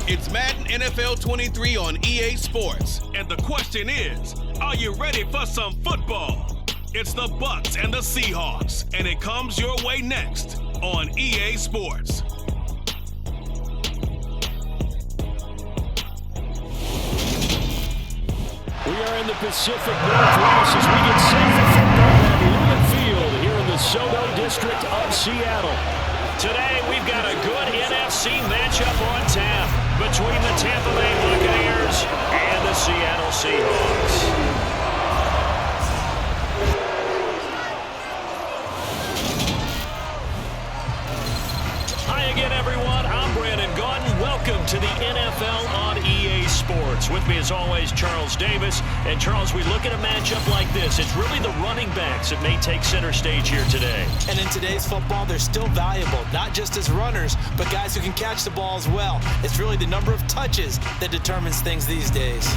It's Madden NFL 23 on EA Sports. And the question is, are you ready for some football? It's the Bucs and the Seahawks, and it comes your way next on EA Sports. We are in the Pacific Northwest as we get set for football at Lumen Field here in the Soto district of Seattle. Today, we've got a good NFC matchup on tap between the Tampa Bay Buccaneers and the Seattle Seahawks. Hi again, everyone. I'm Brandon Gordon. Welcome to the NFL on EA Sports. With me, as always, Charles Davis. And, Charles, we look at a matchup like this. It's really the running backs that may take center stage here today. And in today's football, they're still valuable, not just as runners, but guys who can catch the ball as well. It's really the number of touches that determines things these days.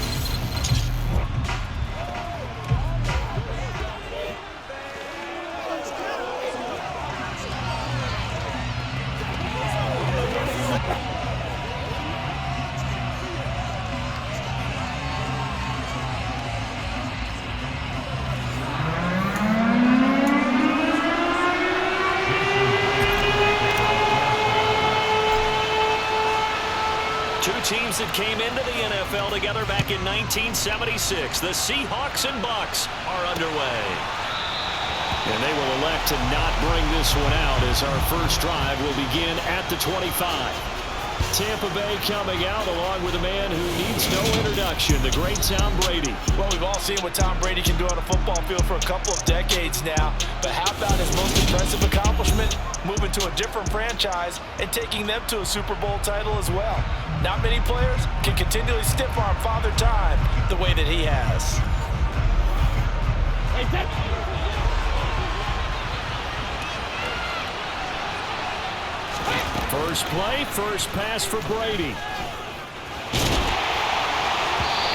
Teams that came into the NFL together back in 1976. The Seahawks and Bucs are underway. And they will elect to not bring this one out as our first drive will begin at the 25. Tampa Bay coming out along with a man who needs no introduction, the great Tom Brady. Well, we've all seen what Tom Brady can do on a football field for a couple of decades now. But how about his most impressive accomplishment? Moving to a different franchise and taking them to a Super Bowl title as well. Not many players can continually stiff-arm Father Time the way that he has. First play, first pass for Brady.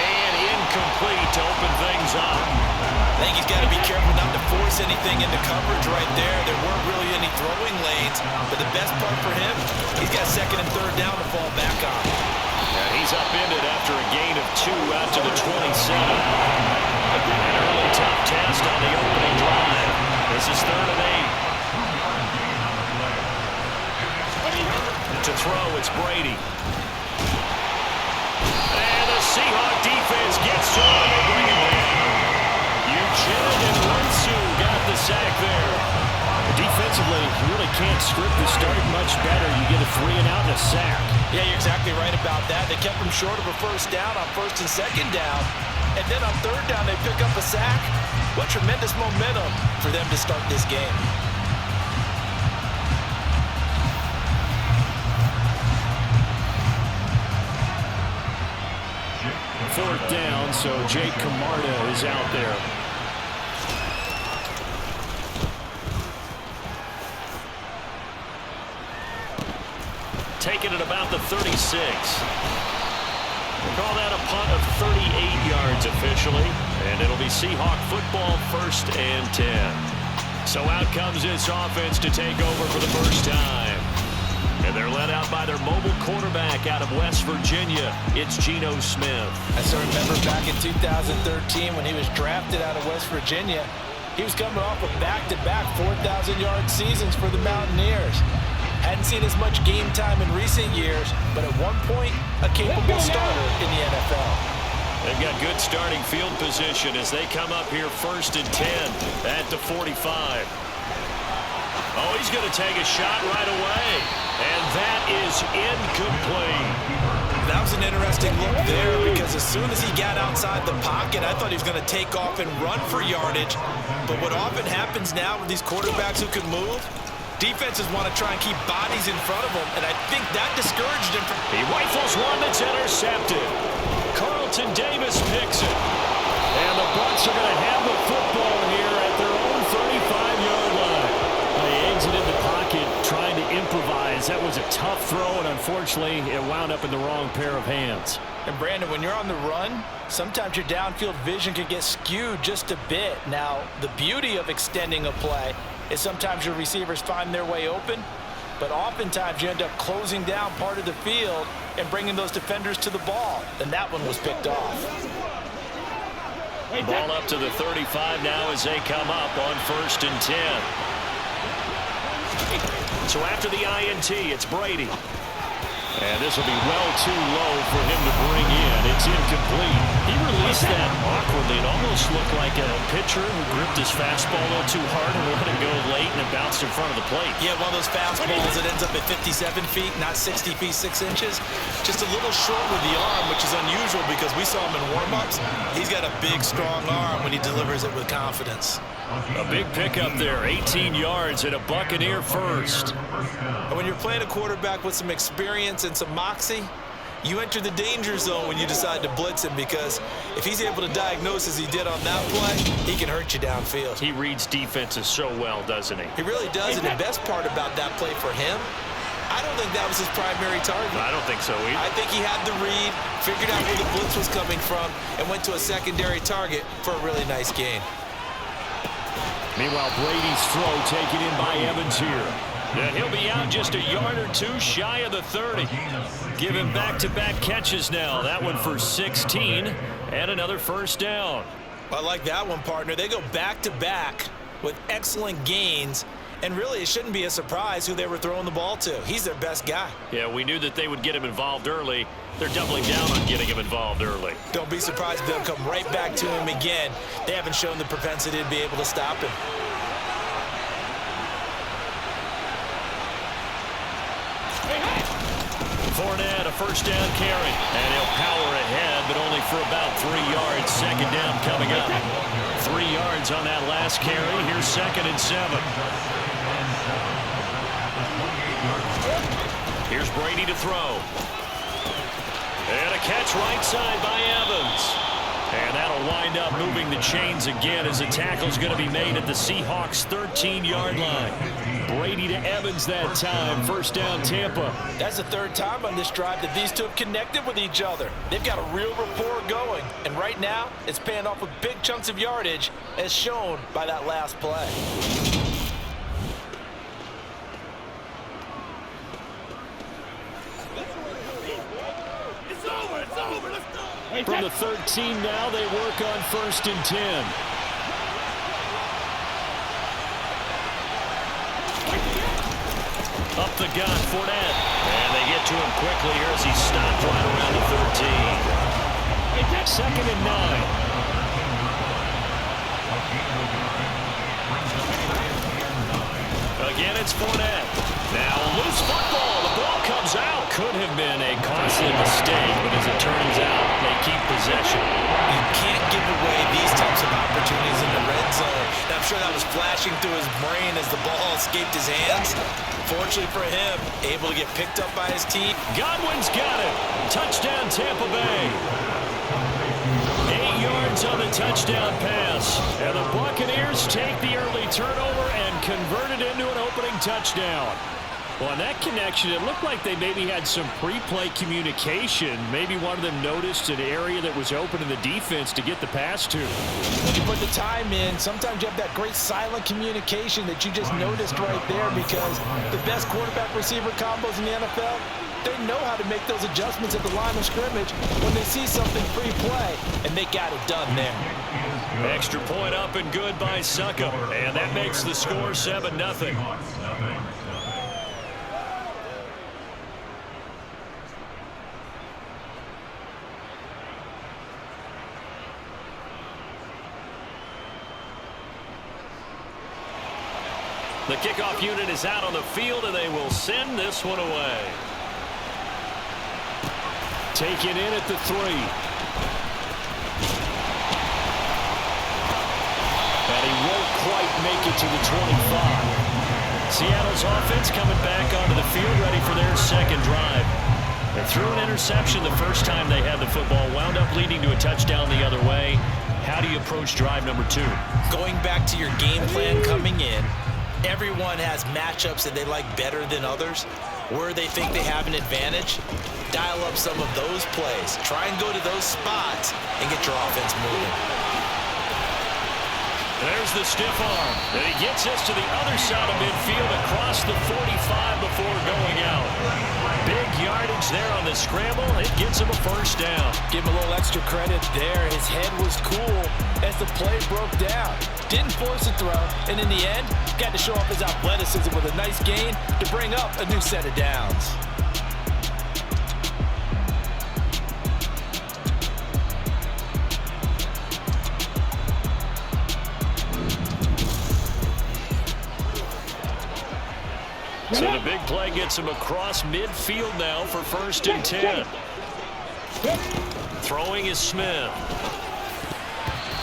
And incomplete to open things up. I think he's got to be careful not to force anything into coverage right there. There weren't really any throwing lanes, but the best part for him, he's got second and third down to fall back on. And he's upended after a gain of 2 out to the 27. An early tough test on the opening drive. This is 3rd and 8. To throw, it's Brady. And the Seahawk defense gets to him and they bring him down. Geno and Winston got the sack there. Defensively, you really can't script the start much better. You get a 3 and out and a sack. Yeah, you're exactly right about that. They kept him short of a first down on first and second down. And then on third down, they pick up a sack. What tremendous momentum for them to start this game. 4th down, so Jake Camarda is out there. Taking it about the 36. We'll call that a punt of 38 yards officially, and it'll be Seahawk football 1st and 10. So out comes this offense to take over for the first time. And they're led out by their mobile quarterback out of West Virginia. It's Geno Smith. I still remember back in 2013 when he was drafted out of West Virginia. He was coming off of back-to-back 4,000-yard seasons for the Mountaineers. Hadn't seen as much game time in recent years, but at one point, a capable starter in the NFL. They've got good starting field position as they come up here 1st and 10 at the 45. Oh, he's going to take a shot right away. And that is incomplete. That was an interesting look there because as soon as he got outside the pocket, I thought he was going to take off and run for yardage. But what often happens now with these quarterbacks who can move, defenses want to try and keep bodies in front of them, and I think that discouraged him. He rifles one that's intercepted. Carlton Davis picks it. And the Bucs are going to have the football here at their own 35-yard line. They exited the pocket trying to improvise. That was a tough throw, and unfortunately, it wound up in the wrong pair of hands. And Brandon, when you're on the run, sometimes your downfield vision can get skewed just a bit. Now, the beauty of extending a play is sometimes your receivers find their way open, but oftentimes you end up closing down part of the field and bringing those defenders to the ball, and that one was picked off. Ball up to the 35 now as they come up on 1st and 10. So after the INT, it's Brady. And this will be well too low for him to bring in. It's incomplete. He released that awkwardly. It almost looked like a pitcher who gripped his fastball a little too hard and let it go late, and it bounced in front of the plate. Yeah, one of those fastballs that ends up at 57 feet, not 60 feet, 6 inches. Just a little short with the arm, which is unusual because we saw him in warm-ups. He's got a big, strong arm when he delivers it with confidence. A big pickup there, 18 yards and a Buccaneer first. And when you're playing a quarterback with some experience and some moxie, you enter the danger zone when you decide to blitz him, because if he's able to diagnose as he did on that play, he can hurt you downfield. He reads defenses so well, doesn't he? He really does, and the best part about that play for him, I don't think that was his primary target. I don't think so either. I think he had the read, figured out where the blitz was coming from, and went to a secondary target for a really nice gain. Meanwhile, Brady's throw taken in by Evans here. Yeah, he'll be out just a yard or two shy of the 30. Give him back-to-back catches now. That one for 16 and another first down. I like that one, partner. They go back-to-back with excellent gains, and really it shouldn't be a surprise who they were throwing the ball to. He's their best guy. Yeah, we knew that they would get him involved early. They're doubling down on getting him involved early. Don't be surprised if they'll come right back to him again. They haven't shown the propensity to be able to stop him. Fournette, a first down carry, and he'll power ahead, but only for about 3 yards. Second down coming up. 3 yards on that last carry. Here's 2nd and 7. Here's Brady to throw. And a catch right side by Evans. And that'll wind up moving the chains again as the tackle's going to be made at the Seahawks' 13-yard line. Brady to Evans that time. First down, Tampa. That's the 3rd time on this drive that these two have connected with each other. They've got a real rapport going, and right now it's paying off with big chunks of yardage, as shown by that last play. From the 13 now, they work on 1st and 10. Up the gun, Fournette. And they get to him quickly here as he stopped right around the 13. 2nd and 9. Again, it's Fournette. Now loose football. The ball comes out. Could have been a costly mistake, but as it turns out, they keep possession. You can't give away these types of opportunities in the red zone. And I'm sure that was flashing through his brain as the ball escaped his hands. Fortunately for him, able to get picked up by his team. Godwin's got it. Touchdown, Tampa Bay. 8 yards on the touchdown pass. And the Buccaneers take the early turnover and convert it into an opening touchdown. Well, on that connection, it looked like they maybe had some pre-play communication. Maybe one of them noticed an area that was open in the defense to get the pass to. When you put the time in, sometimes you have that great silent communication that you just noticed right there, because the best quarterback-receiver combos in the NFL, they know how to make those adjustments at the line of scrimmage when they see something pre-play, and they got it done there. Extra point up and good by Suckup, and that makes the score 7-0. The kickoff unit is out on the field, and they will send this one away. Taken in at the 3. And he won't quite make it to the 25. Seattle's offense coming back onto the field, ready for their second drive. They threw an interception the first time they had the football, wound up leading to a touchdown the other way. How do you approach drive number 2? Going back to your game plan coming in, everyone has matchups that they like better than others, where they think they have an advantage. Dial up some of those plays. Try and go to those spots and get your offense moving. There's the stiff arm. And he gets us to the other side of midfield across the 45 before going out. Big yardage there on the scramble. It gets him a first down. Give him a little extra credit there. His head was cool as the play broke down. Didn't force a throw, and in the end, got to show off his athleticism with a nice gain to bring up a new set of downs. So the big play gets him across midfield now for 1st and 10. Throwing is Smith.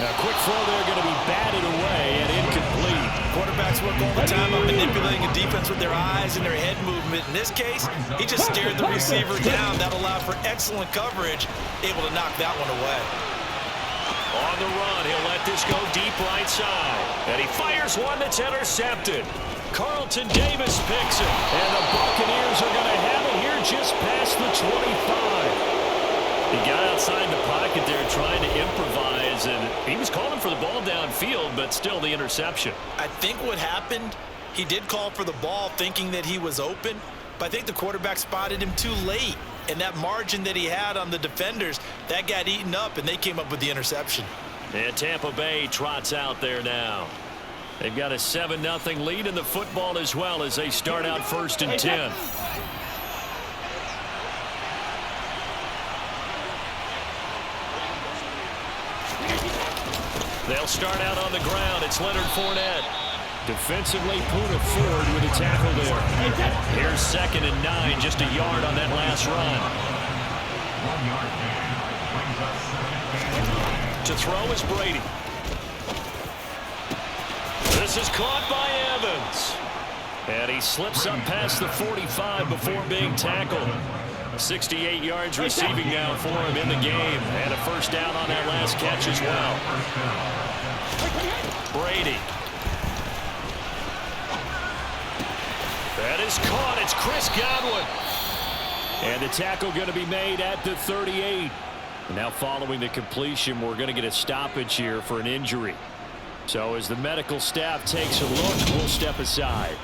A quick throw there going to be batted away and incomplete. Quarterbacks work all the time on manipulating a defense with their eyes and their head movement. In this case, he just stared the receiver down. That allowed for excellent coverage, able to knock that one away. On the run, he'll let this go deep right side. And he fires one that's intercepted. Carlton Davis picks it. And the Buccaneers are going to have it here just past the 25. He got outside the pocket there trying to improvise, and he was calling for the ball downfield, but still the interception. I think what happened, he did call for the ball thinking that he was open, but I think the quarterback spotted him too late. And that margin that he had on the defenders, that got eaten up, and they came up with the interception. And Tampa Bay trots out there now. They've got a 7-0 lead in the football as well as they start out 1st and 10. They'll start out on the ground. It's Leonard Fournette. Defensively, Puna forward with a tackle there. Here's 2nd and 9, just a yard on that last run. To throw is Brady. This is caught by Evans. And he slips up past the 45 before being tackled. 68 yards receiving now for him in the game. And a first down on that last catch as well. Brady. That is caught. It's Chris Godwin. And the tackle going to be made at the 38. Now following the completion, we're going to get a stoppage here for an injury. So as the medical staff takes a look, we'll step aside.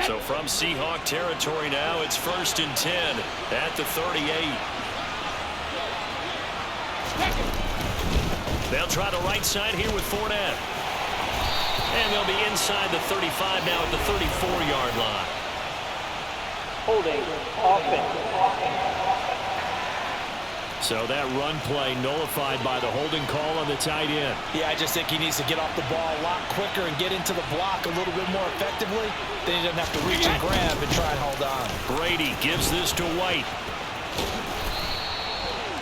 So from Seahawk territory now, it's 1st and 10 at the 38. They'll try the right side here with Fournette. And they'll be inside the 35 now at the 34-yard line. Holding offense. So that run play nullified by the holding call on the tight end. Yeah, I just think he needs to get off the ball a lot quicker and get into the block a little bit more effectively. Then he doesn't have to reach and grab and try and hold on. Brady gives this to White.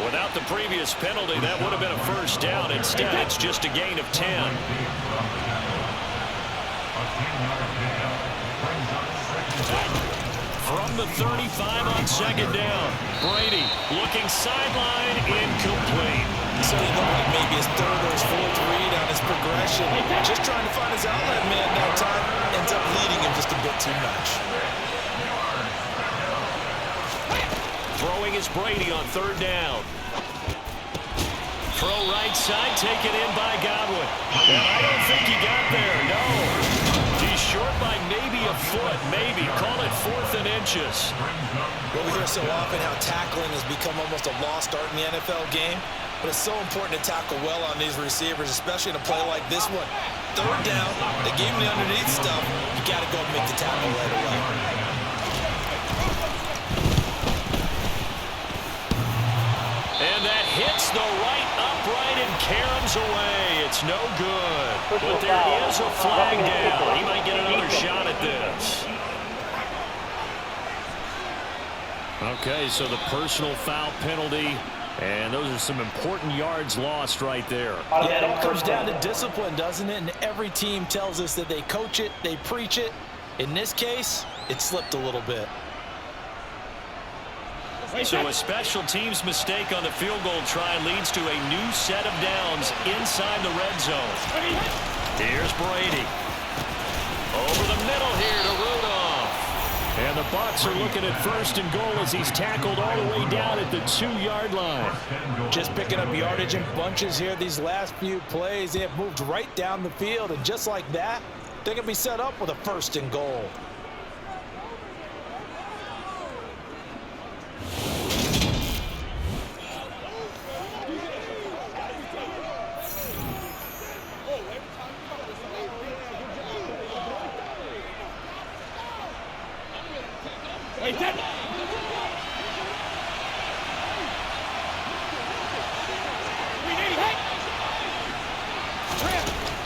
Without the previous penalty, that would have been a first down. Instead, it's just a gain of 10. From the 35 on 2nd down. Brady looking sideline, incomplete. So he looked like maybe his 3rd or his 4th read on his progression. Just trying to find his outlet man that time. Ends up leading him just a bit too much. Throwing is Brady on 3rd down. Throw right side, taken in by Godwin. And I don't think he got there, no. He's short by maybe a foot, maybe. Call it 4th and inches. Well, we hear so often how tackling has become almost a lost art in the NFL game. But it's so important to tackle well on these receivers, especially in a play like this one. 3rd down, they gave him the underneath stuff. You got to go and make the tackle right away. And that hits the right upright and caroms away. It's no good. But there is a flag down. He might get another shot at this. Okay, so the personal foul penalty, and those are some important yards lost right there. Yeah, it all comes down to discipline, doesn't it? And every team tells us that they coach it, they preach it. In this case, it slipped a little bit. So a special teams mistake on the field goal try leads to a new set of downs inside the red zone. Here's Brady. the Bucs are looking at 1st and goal as he's tackled all the way down at the 2-yard line. Just picking up yardage in bunches here these last few plays. They have moved right down the field, and just like that, they're going to be set up with a 1st and goal.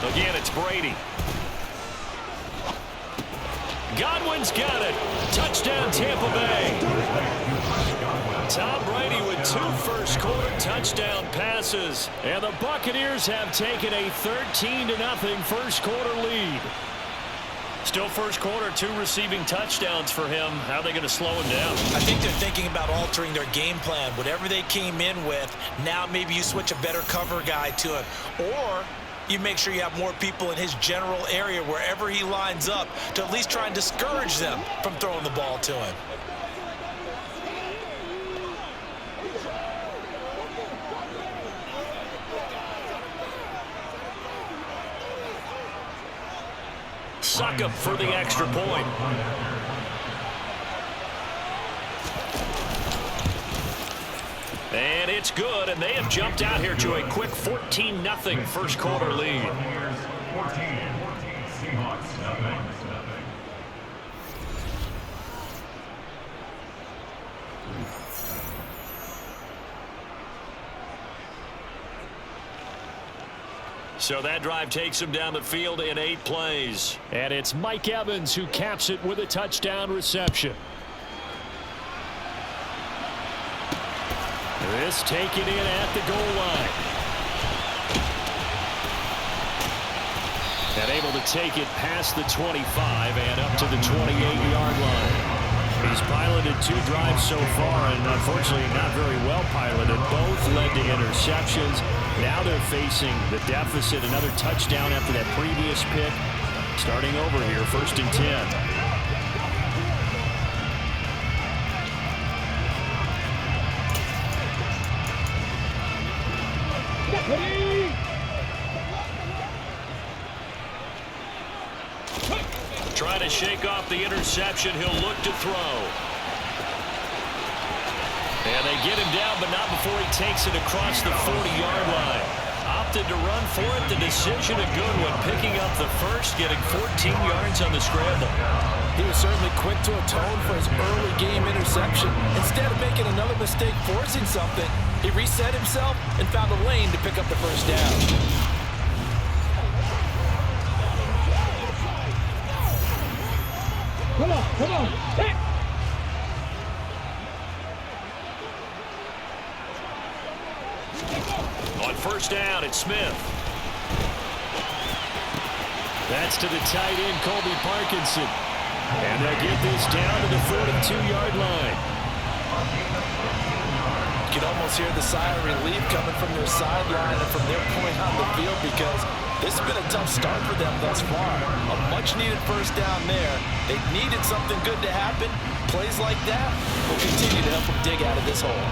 Again, it's Brady. Godwin's got it. Touchdown, Tampa Bay. Tom Brady with 2 first-quarter touchdown passes. And the Buccaneers have taken a 13-0 first-quarter lead. Still first quarter, 2 receiving touchdowns for him. How are they going to slow him down? I think they're thinking about altering their game plan. Whatever they came in with, now maybe you switch a better cover guy to it. Or you make sure you have more people in his general area wherever he lines up to at least try and discourage them from throwing the ball to him. Suck up for the extra point. And it's good, and they have jumped out here to a quick 14-0 first quarter lead. Seahawks, nothing. So that drive takes him down the field in 8 plays. And it's Mike Evans who caps it with a touchdown reception. This taken in at the goal line. And able to take it past the 25 and up to the 28-yard line. He's piloted 2 drives so far, and unfortunately not very well piloted. Both led to interceptions. Now they're facing the deficit. Another touchdown after that previous pick. Starting over here, 1st and 10. Trying to shake off the interception. He'll look to throw. And they get him down, but not before he takes it across the 40-yard line. Opted to run for it. The decision a good one. Picking up the first, getting 14 yards on the scramble. He was certainly quick to atone for his early game interception. Instead of making another mistake forcing something, he reset himself and found a lane to pick up the first down. Come on. Hey. On 1st down, it's Smith. That's to the tight end, Colby Parkinson. And they'll get this down to the 42-yard line. You can almost hear the sigh of relief coming from their sideline and from their point on the field, because this has been a tough start for them thus far. A much-needed first down there. They needed something good to happen. Plays like that will continue to help them dig out of this hole.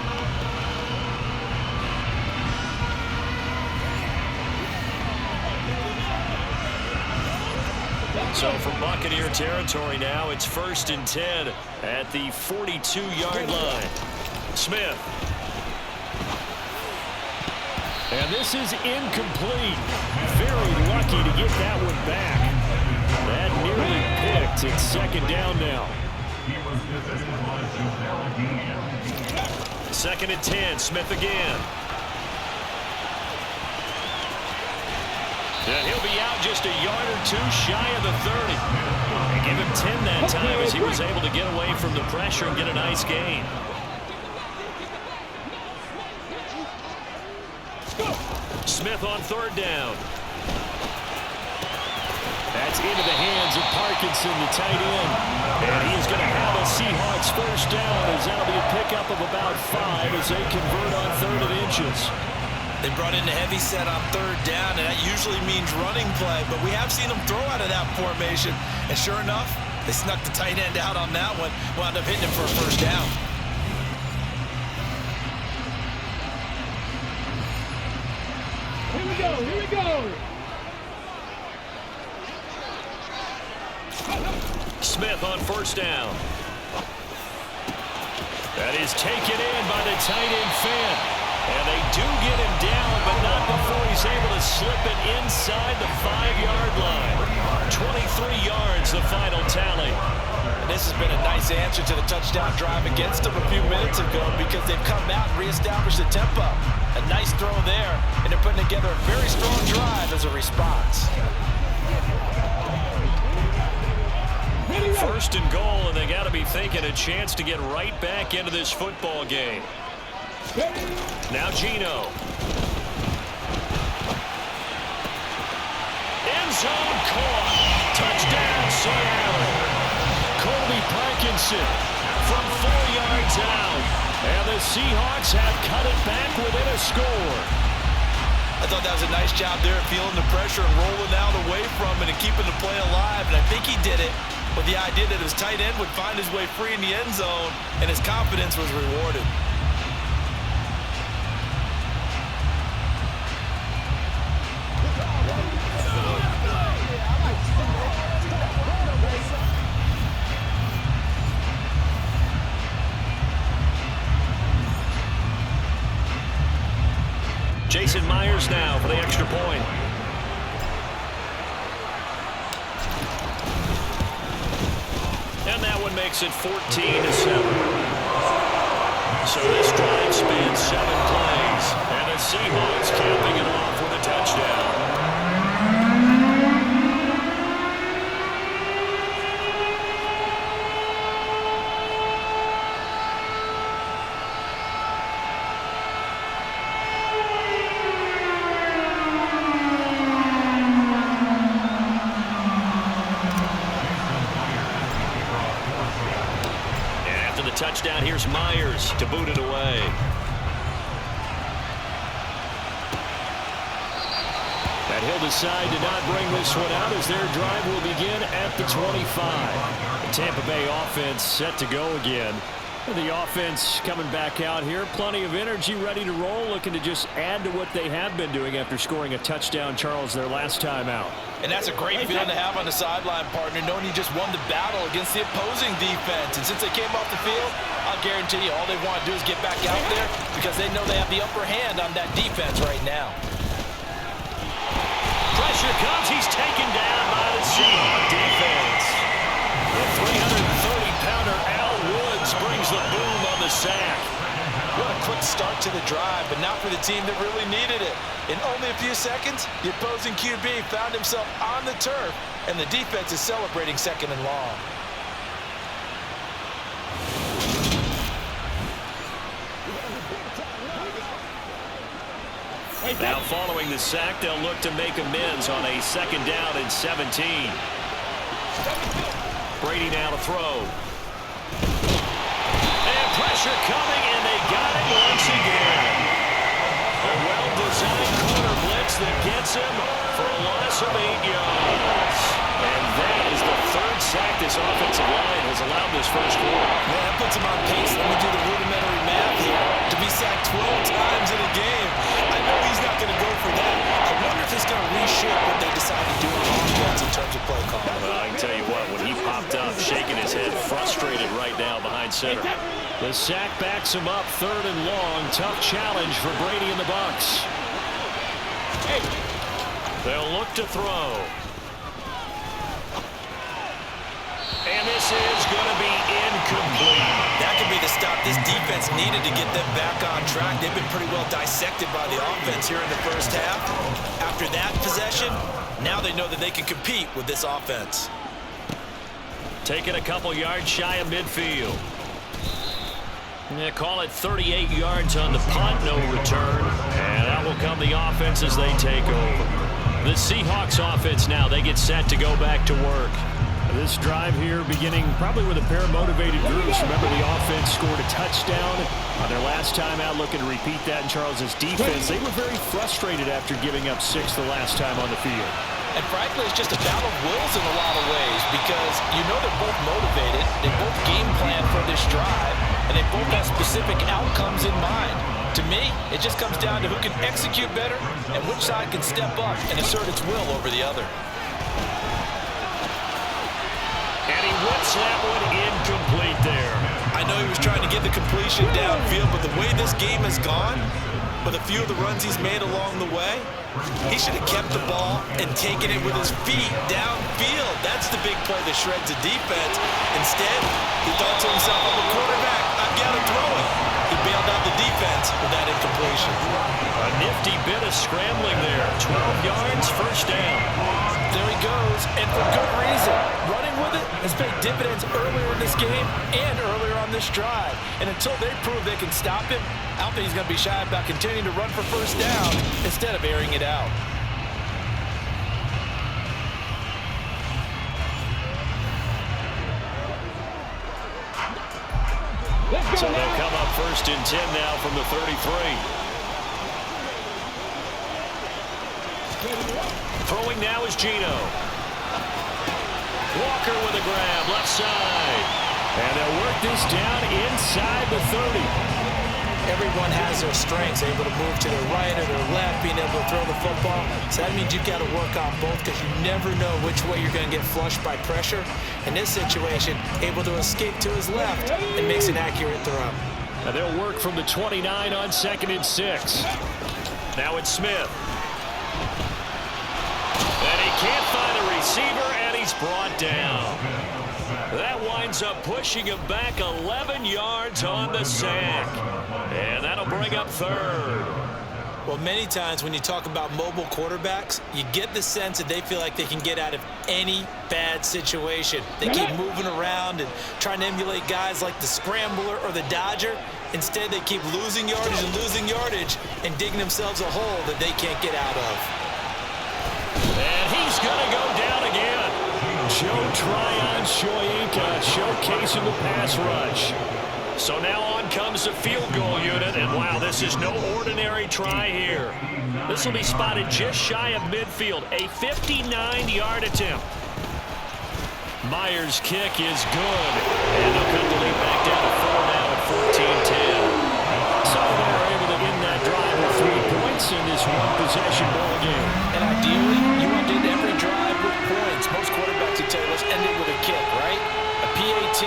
So from Buccaneer territory now, it's 1st and 10 at the 42-yard line. Smith. And this is incomplete. Very lucky to get that one back. That nearly picked. It's 2nd down now. 2nd and 10. Smith again. And he'll be out just a yard or 2 shy of the 30. And give him 10 that time as he was able to get away from the pressure and get a nice gain. Smith on 3rd down. That's into the hands of Parkinson, the tight end. And he is going to have a Seahawks first down, as that'll be a pickup of about 5 as they convert on 3rd and inches. They brought in a heavy set on 3rd down, and that usually means running play, but we have seen them throw out of that formation. And sure enough, They snuck the tight end out on that one. Wound up hitting him for a first down. Here we go, here we go. Smith on first down. That is taken in by the tight end Fant. And they do get him down, but not before he's able to slip it inside the 5-yard line. 23 yards, the final tally. And this has been a nice answer to the touchdown drive against them a few minutes ago because they've come out and reestablished the tempo. A nice throw there, and they're putting together a very strong drive as a response. First and goal, and they got to be thinking a chance to get right back into this football game. Now Geno. End zone caught. Touchdown Seattle. Colby Parkinson from 4 yards out. And the Seahawks have cut it back within a score. I thought that was a nice job there, feeling the pressure and rolling out away from it and keeping the play alive. And I think he did it with the idea that his tight end would find his way free in the end zone, and his confidence was rewarded. Jason Myers now for the extra point. And that one makes it 14-7. So this drive spans 7 plays, and the Seahawks capping it off with a touchdown. Touchdown, here's Myers to boot it away. And he'll decide to not bring this one out as their drive will begin at the 25. The Tampa Bay offense set to go again. The offense coming back out here. Plenty of energy, ready to roll, looking to just add to what they have been doing after scoring a touchdown, Charles, their last time out. And that's a great feeling to have on the sideline, partner, knowing you just won the battle against the opposing defense. And since they came off the field, I'll guarantee you all they want to do is get back out there because they know they have the upper hand on that defense right now. Pressure comes. He's taken down by the Seahawk defense. The 330-pounder Al Woods brings the boom on the sack. What a quick start to the drive, but not for the team that really needed it. In only a few seconds, the opposing QB found himself on the turf, and the defense is celebrating second and long. Now following the sack, they'll look to make amends on a 2nd down and 17. Brady now to throw. And pressure coming, and they got it once again. A well-designed corner blitz that gets him for a loss of 8 yards. And that is the 3rd sack this offensive line has allowed this first quarter. Man, that puts him on pace. Let me do the rudimentary math here. To be sacked 12 times in a game, I know he's not going to go for that. I wonder if it's going to reshape what they decide to do on offense in terms of play calling. Well, I can tell you what, when he popped up, shaking his head, frustrated right now behind center. The sack backs him up 3rd and long. Tough challenge for Brady and the Bucs. They'll look to throw. And this is going to be incomplete. That could be the stop this defense needed to get them back on track. They've been pretty well dissected by the offense here in the first half. After that possession, now they know that they can compete with this offense. Taking a couple yards shy of midfield. Yeah, call it 38 yards on the punt, no return. And that will come the offense as they take over. The Seahawks offense now, they get set to go back to work. This drive here beginning probably with a pair of motivated groups. Remember, the offense scored a touchdown on their last time out, looking to repeat that in Charles's defense. They were very frustrated after giving up 6 the last time on the field. And frankly, it's just a battle of wills in a lot of ways because you know they're both motivated, they both game plan for this drive, and they both have specific outcomes in mind. To me, it just comes down to who can execute better and which side can step up and assert its will over the other. And he whips that one incomplete there. I know he was trying to get the completion downfield, but the way this game has gone, with a few of the runs he's made along the way, he should have kept the ball and taken it with his feet downfield. That's the big play that shreds the defense. Instead, he thought to himself, I'm a quarterback, I've got to throw it. He bailed out the defense with that incompletion. A nifty bit of scrambling there. 12 yards, first down. There he goes, and for good reason. Running with it has paid dividends earlier in this game and earlier on this drive. And until they prove they can stop him, I don't think he's going to be shy about continuing to run for first down instead of airing it out. So they'll come up first and 10 now from the 33. Throwing now is Geno. Walker with a grab, left side. And they'll work this down inside the 30. Everyone has their strengths, able to move to their right or their left, being able to throw the football. So that means you've got to work on both because you never know which way you're going to get flushed by pressure. In this situation, able to escape to his left and makes an accurate throw. And they'll work from the 29 on 2nd and 6. Now it's Smith. And he can't find a receiver, and he's brought down. That winds up pushing him back 11 yards on the sack. And that'll bring up third. Well, many times when you talk about mobile quarterbacks, you get the sense that they feel like they can get out of any bad situation. They keep moving around and trying to emulate guys like the scrambler or the dodger. Instead, they keep losing yardage and digging themselves a hole that they can't get out of. And he's going to go down again. Joe Tryon Shoyinka showcasing the pass rush. So now on comes the field goal unit, and wow, this is no ordinary try here. This will be spotted just shy of midfield, a 59-yard attempt. Myers' kick is good, and they'll cut the lead back down to 4 now at 14-10. So they're able to end that drive with 3 points in this one-possession ball game. And ideally, you want to end every drive with points. Most quarterbacks would tell you, let's end it with a kick, right? A PAT,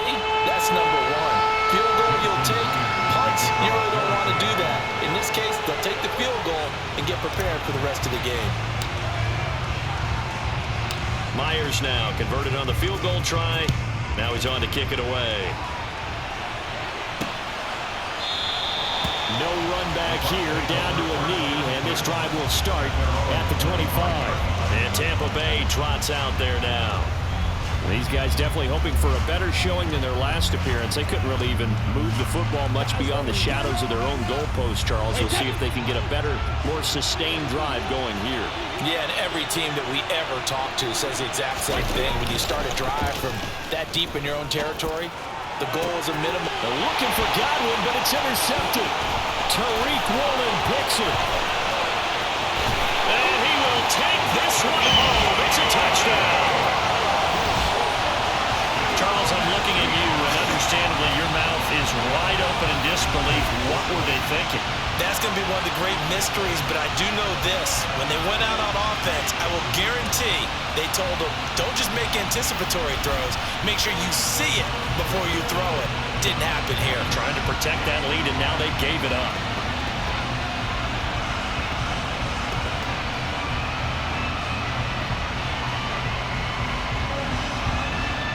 that's number 1. Field goal you'll take, punts, you really don't want to do that. In this case, they'll take the field goal and get prepared for the rest of the game. Myers now converted on the field goal try. Now he's on to kick it away. No run back here, down to a knee, and this drive will start at the 25. And Tampa Bay trots out there now. These guys definitely hoping for a better showing than their last appearance. They couldn't really even move the football much beyond the shadows of their own goalpost, Charles. We'll see if they can get a better, more sustained drive going here. Yeah, and every team that we ever talk to says the exact same thing. When you start a drive from that deep in your own territory, the goal is a minimum. They're looking for Godwin, but it's intercepted. Tariq Woolen picks it. And he will take this one home. It's a touchdown. Charles, I'm looking at you, and understandably, your mouth is wide open in disbelief. What were they thinking? That's going to be one of the great mysteries, but I do know this. When they went out on offense, I will guarantee they told them, don't just make anticipatory throws. Make sure you see it before you throw it. Didn't happen here. Trying to protect that lead, and now they gave it up.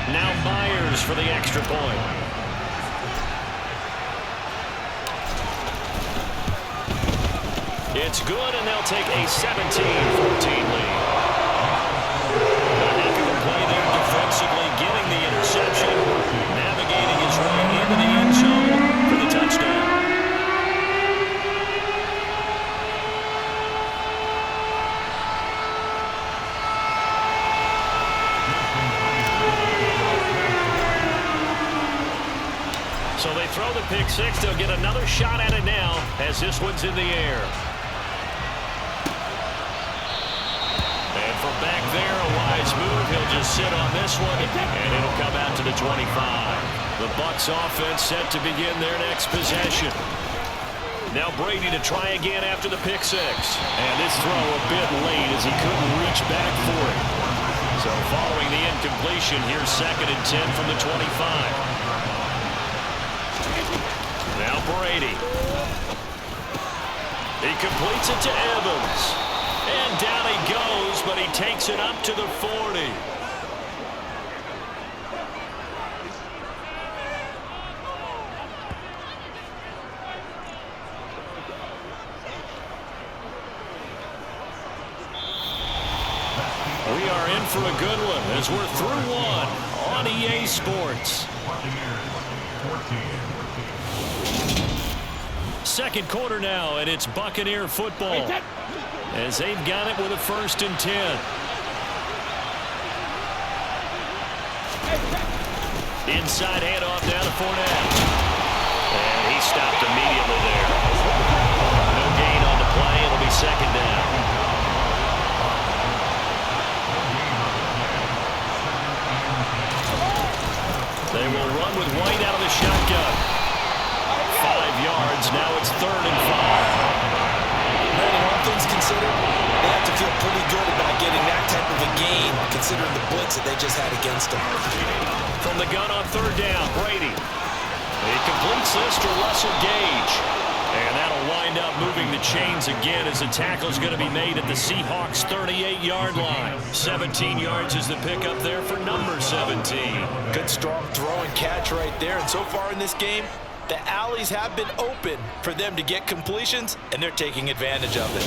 Now Myers for the extra point. It's good, and they'll take a 17-14 lead. A heck of a play there defensively, getting the interception, navigating his way into the end zone for the touchdown. So they throw the pick six. They'll get another shot at it now as this one's in the air. And from back there, if he'll just sit on this one, and it'll come out to the 25. The Bucs offense set to begin their next possession. Now Brady to try again after the pick six. And this throw a bit late as he couldn't reach back for it. So following the incompletion, here's 2nd and 10 from the 25. Now Brady. He completes it to Evans. And down he goes, but he takes it up to the 40. We are in for a good one as we're through one on EA Sports. Second quarter now, and it's Buccaneer football as they've got it with a 1st and 10. Inside handoff down to Fournette. And he stopped immediately there. No gain on the play. It'll be 2nd down. They will run with White out of the shotgun. 5 yards. Now it's 3rd and 5. All things considered, they have to feel pretty good about getting that type of a gain, considering the blitz that they just had against them. From the gun on 3rd down, Brady. He completes this to Russell Gage. And that'll wind up moving the chains again as the tackle's going to be made at the Seahawks' 38-yard line. 17 yards is the pickup there for number 17. Good strong throw and catch right there. And so far in this game, the alleys have been open for them to get completions, and they're taking advantage of it.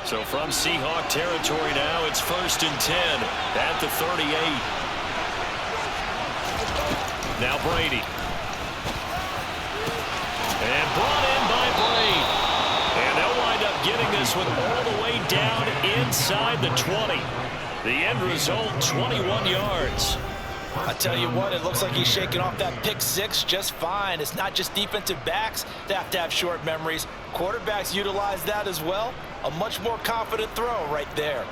So from Seahawk territory now, it's 1st and 10 at the 38. Now Brady. And brought in by Brady. And they'll wind up getting this one all the way down inside the 20. The end result, 21 yards. I tell you what, it looks like he's shaking off that pick six just fine. It's not just defensive backs that have to have short memories. Quarterbacks utilize that as well. A much more confident throw right there.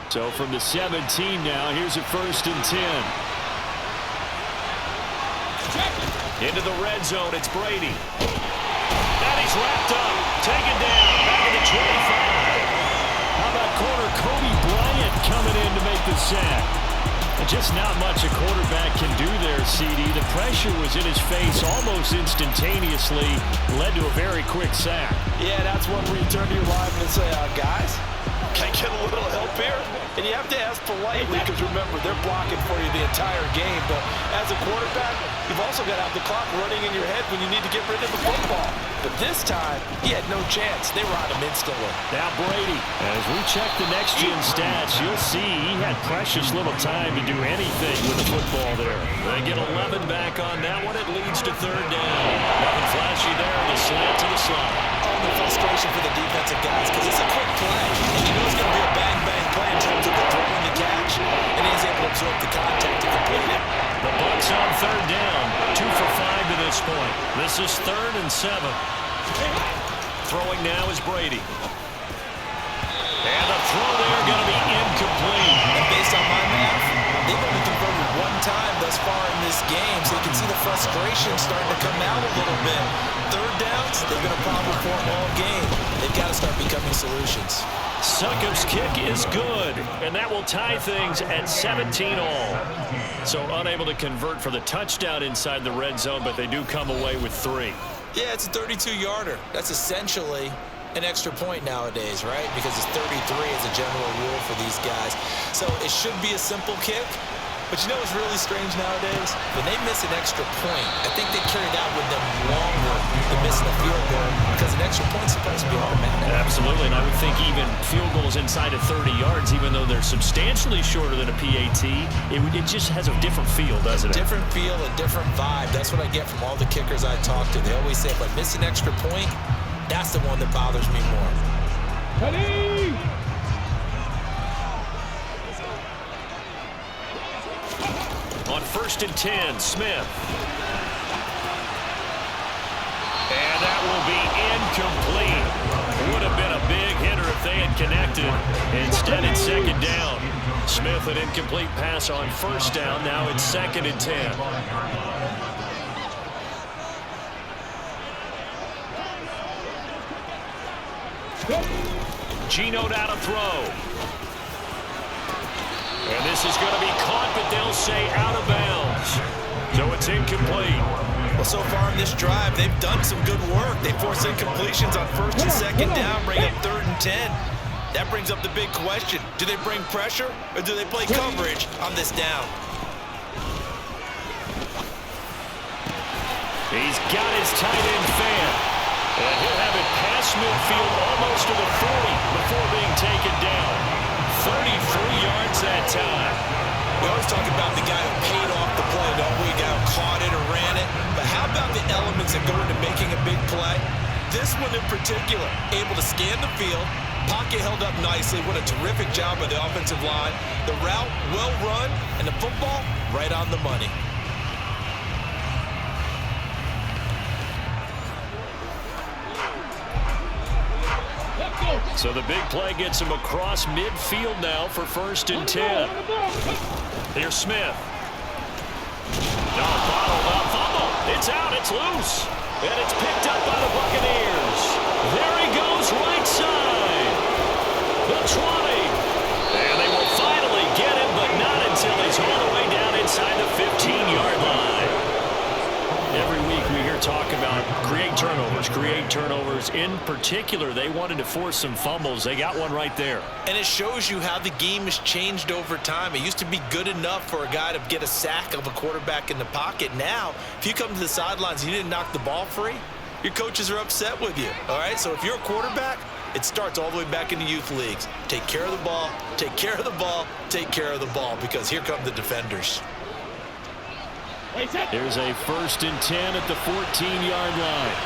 So from the 17 now, here's a 1st and 10. Into the red zone, it's Brady. And he's wrapped up, taken down, back at the 25. How about corner Kobe Bryant coming in to make the sack? Just not much a quarterback can do there, CD. The pressure was in his face almost instantaneously, led to a very quick sack. Yeah, that's one where you turn to your lineman and say, guys, can I get a little help here? And you have to ask politely because, remember, they're blocking for you the entire game. But as a quarterback, you've also got to have the clock running in your head when you need to get rid of the football. But this time, he had no chance. They were on him instantly. Now Brady. As we check the next-gen stats, you'll see he had precious little time to do anything with the football there. They get 11 back on that one. It leads to 3rd down. Nothing flashy there. The slant to the slot. The frustration for the defensive guys because it's a quick play. And you know it's going to be a bang-bang play in terms of the throw and the catch. And he's able to absorb the contact to complete it. The Bucs on 3rd down. 2 for 5 to this point. This is 3rd and 7. Throwing now is Brady. And the throw there going to be incomplete. And based on my math, they've only converted one time thus far in this game, so you can see the frustration starting to come out a little bit. 3rd downs, they've been a problem for them all game. They've got to start becoming solutions. Succop's kick is good, and that will tie things at 17 all. So unable to convert for the touchdown inside the red zone, but they do come away with 3. Yeah, it's a 32-yarder. That's essentially an extra point nowadays, right? Because it's 33 as a general rule for these guys. So it should be a simple kick. But you know what's really strange nowadays? When they miss an extra point, I think they carry that with them longer than missing a field goal because an extra point's supposed to be automatic. Absolutely, and I would think even field goals inside of 30 yards, even though they're substantially shorter than a PAT, it just has a different feel, doesn't it? Different feel, a different vibe. That's what I get from all the kickers I talk to. They always say, if I miss an extra point, that's the one that bothers me more. 1st and 10, Smith. And that will be incomplete. Would have been a big hitter if they had connected. Instead, it's 2nd down. Smith, an incomplete pass on 1st down. Now it's 2nd and 10. Geno down to throw. And this is going to be caught, but they'll say out of bounds. So it's incomplete. Well, so far in this drive, they've done some good work. They force incompletions on 1st and 2nd down, bring up 3rd and 10. That brings up the big question. Do they bring pressure, or do they play coverage on this down? He's got his tight end fan. And he'll have it past midfield almost to the 40 before being taken down. 33 yards that time. We always talk about the guy who paid off the play, don't we? The guy who caught it or ran it. But how about the elements that go into making a big play? This one in particular, able to scan the field, pocket held up nicely. What a terrific job by the offensive line. The route well run, and the football right on the money. So the big play gets him across midfield now for 1st and 10. Here's Smith. No, bottled up, fumble. It's out, it's loose. And it's picked up by the Buccaneers. There he goes, right side. The 20. And they will finally get him, but not until he's all the way down inside the 15-yard line. Every week we hear talk about create turnovers. In particular, they wanted to force some fumbles. They got one right there. And it shows you how the game has changed over time. It used to be good enough for a guy to get a sack of a quarterback in the pocket. Now, if you come to the sidelines and you didn't knock the ball free, your coaches are upset with you. All right, so if you're a quarterback, it starts all the way back in the youth leagues. Take care of the ball, take care of the ball, take care of the ball, because here come the defenders. Here's a 1st and 10 at the 14-yard line.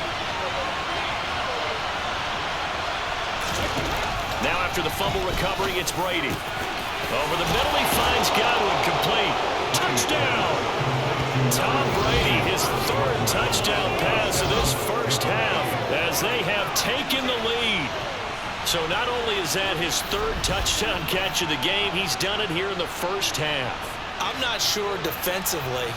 Now after the fumble recovery, it's Brady. Over the middle, he finds Godwin, complete. Touchdown! Tom Brady, his 3rd touchdown pass of this first half, as they have taken the lead. So not only is that his 3rd touchdown catch of the game, he's done it here in the first half. I'm not sure defensively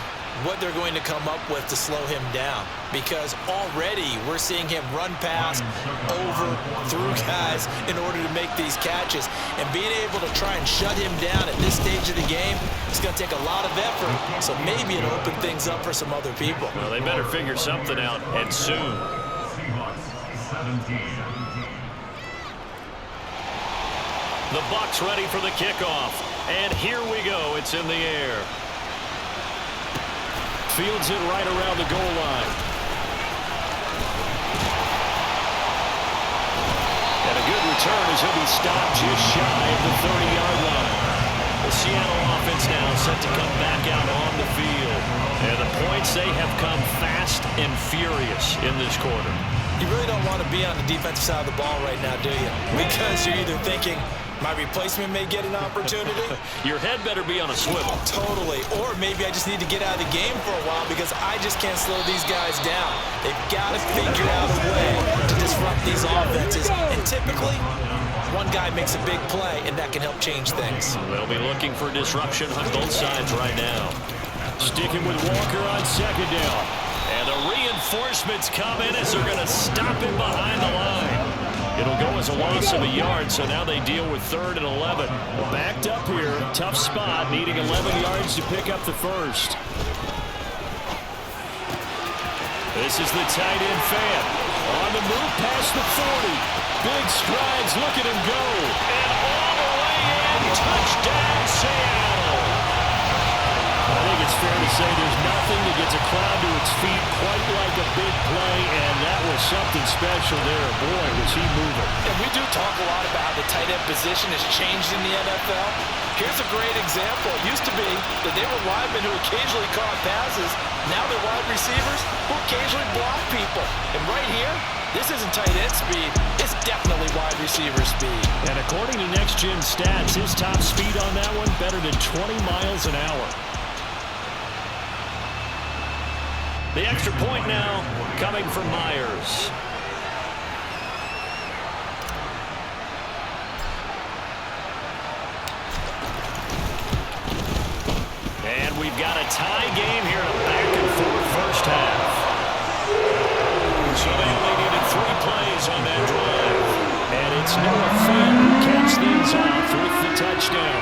what they're going to come up with to slow him down, because already we're seeing him run past, over, through guys in order to make these catches. And being able to try and shut him down at this stage of the game, it's going to take a lot of effort. So maybe it'll open things up for some other people. Well, they better figure something out, and soon. The Bucs ready for the kickoff. And here we go. It's in the air. Fields it right around the goal line. And a good return as he'll be stopped just shy of the 30-yard line. The Seattle offense now set to come back out on the field. And the points, they have come fast and furious in this quarter. You really don't want to be on the defensive side of the ball right now, do you? Because you're either thinking, my replacement may get an opportunity. Your head better be on a swivel. Totally. Or maybe I just need to get out of the game for a while because I just can't slow these guys down. They've got to figure out a way to disrupt these offenses. And typically, one guy makes a big play, and that can help change things. They'll be looking for disruption on both sides right now. Sticking with Walker on 2nd down. And the reinforcements come in as they're going to stop him behind the line. It'll go as a loss of a yard, so now they deal with 3rd and 11. Backed up here, tough spot, needing 11 yards to pick up the first. This is the tight end fan. On the move past the 40. Big strides, look at him go. And all the way in, touchdown Seattle. I think it's fair to say there's nothing that gets a crowd to its feet quite like a big play, and that was something special there. Boy, was he moving. And we do talk a lot about how the tight end position has changed in the NFL. Here's a great example. It used to be that they were linemen who occasionally caught passes. Now they're wide receivers who occasionally block people. And right here, this isn't tight end speed. It's definitely wide receiver speed. And according to Next Gen Stats, his top speed on that one better than 20 miles an hour. The extra point now coming from Myers. And we've got a tie game here in a back-and-forth first half. So they only needed 3 plays on that drive. And it's Noah Fant who caps things off with the touchdown.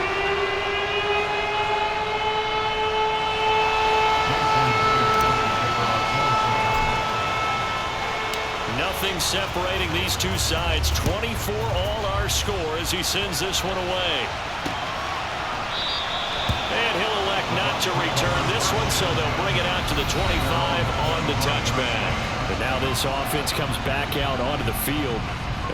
Nothing separating these two sides. 24 all our score as he sends this one away. And he'll elect not to return this one, so they'll bring it out to the 25 on the touchback. But now this offense comes back out onto the field.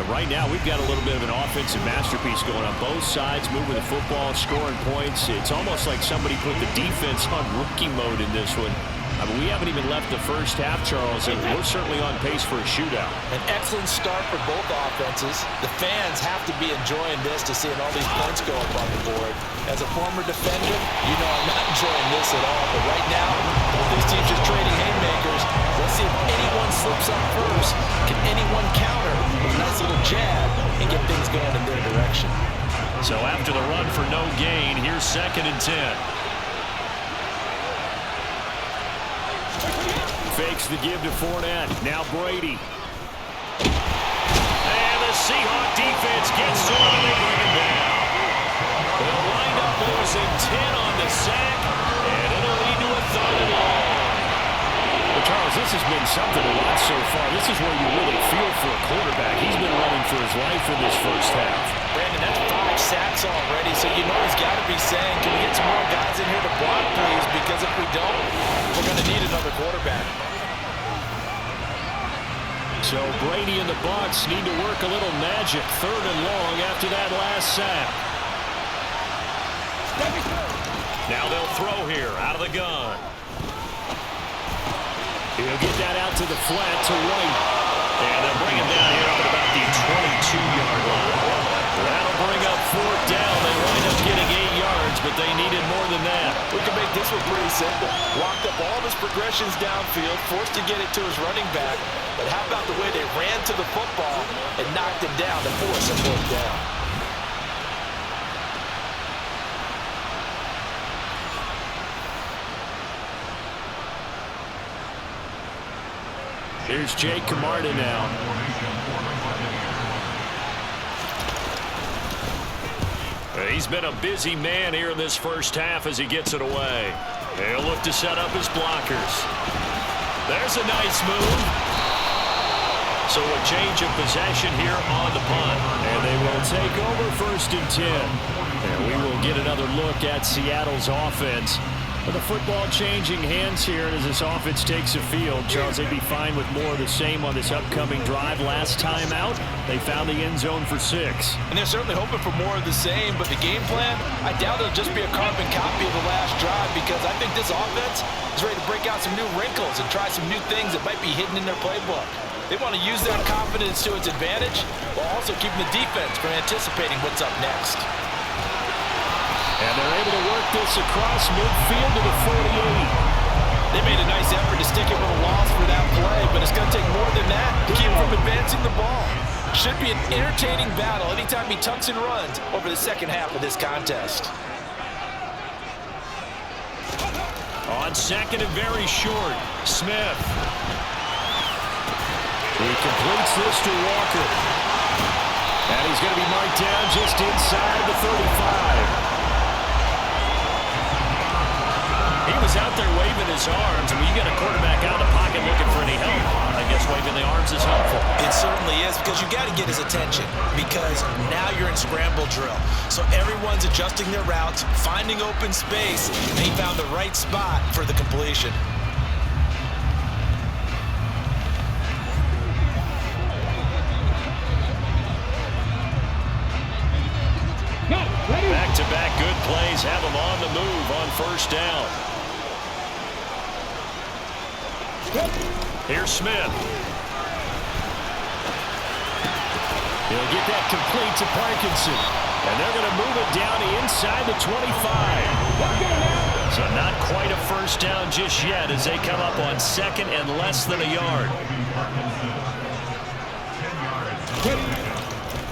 Right now, we've got a little bit of an offensive masterpiece going on both sides, moving the football, scoring points. It's almost like somebody put the defense on rookie mode in this one. I mean, we haven't even left the first half, Charles, and we're certainly on pace for a shootout. An excellent start for both offenses. The fans have to be enjoying this to seeing all these points go up on the board. As a former defender, you know I'm not enjoying this at all. But right now, both these teams just trading haymakers. Let's see if anyone slips up first. Can anyone counter with a nice little jab and get things going in their direction? So after the run for no gain, here's 2nd and 10. Fakes the give to Fournette. Now Brady. And the Seahawk defense gets to him and they bring him down. They'll wind up losing 10 on the sack, and it'll lead to a 3rd and long. Well, Charles, this has been something to watch so far. This is where you really feel for a quarterback. He's been running for his life in this first half. Brandon, that's 5 sacks already, so you know he's got to be saying, can we get some more guys in here to block, please? Because if we don't, we're going to need another quarterback. So Brady and the Bucs need to work a little magic. 3rd and long after that last sack. Now they'll throw here out of the gun. He'll get that out to the flat to White. And they'll bring him down here up at about the 22-yard line. That'll bring up 4th down. They wind up getting 8 yards, but they needed more than that. We can make this one pretty simple. Walked up all of his progressions downfield, forced to get it to his running back. But how about the way they ran to the football and knocked him down to force a 4th down? Here's Jake Camarda now. He's been a busy man here in this first half as he gets it away. He'll look to set up his blockers. There's a nice move. So a change of possession here on the punt. And they will take over 1st and 10. And we will get another look at Seattle's offense. With the football changing hands here, and as this offense takes the field, Charles, they'd be fine with more of the same on this upcoming drive. Last time out, they found the end zone for 6. And they're certainly hoping for more of the same, but the game plan, I doubt it'll just be a carbon copy of the last drive, because I think this offense is ready to break out some new wrinkles and try some new things that might be hidden in their playbook. They want to use that confidence to its advantage, while also keeping the defense from anticipating what's up next. And they're able to work this across midfield to the 48. They made a nice effort to stick it with a loss for that play, but it's going to take more than that to keep him from advancing the ball. Should be an entertaining battle anytime he tucks and runs over the second half of this contest. On 2nd and very short, Smith. He completes this to Walker. And he's going to be marked down just inside the 35. He was out there waving his arms. I mean, you got a quarterback out of the pocket looking for any help. I guess waving the arms is helpful. It certainly is, because you got to get his attention, because now you're in scramble drill. So everyone's adjusting their routes, finding open space, and he found the right spot for the completion. Back-to-back good plays have him on the move on 1st down. Here's Smith. He'll get that complete to Parkinson. And they're going to move it down to inside the 25. So not quite a first down just yet as they come up on second and less than a yard.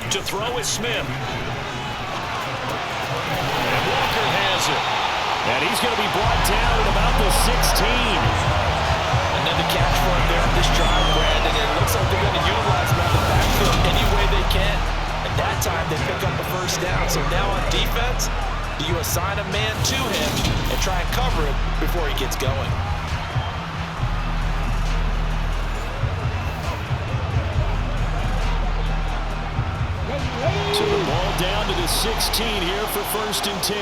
To throw is Smith. And Walker has it. And he's going to be brought down at about the 16. Another catch for him there on this drive, Brandon. And it looks like they're going to utilize him out of the backfield any way they can. At that time, they pick up the first down. So now on defense, do you assign a man to him and try and cover it before he gets going? So the ball down to the 16 here for 1st and 10.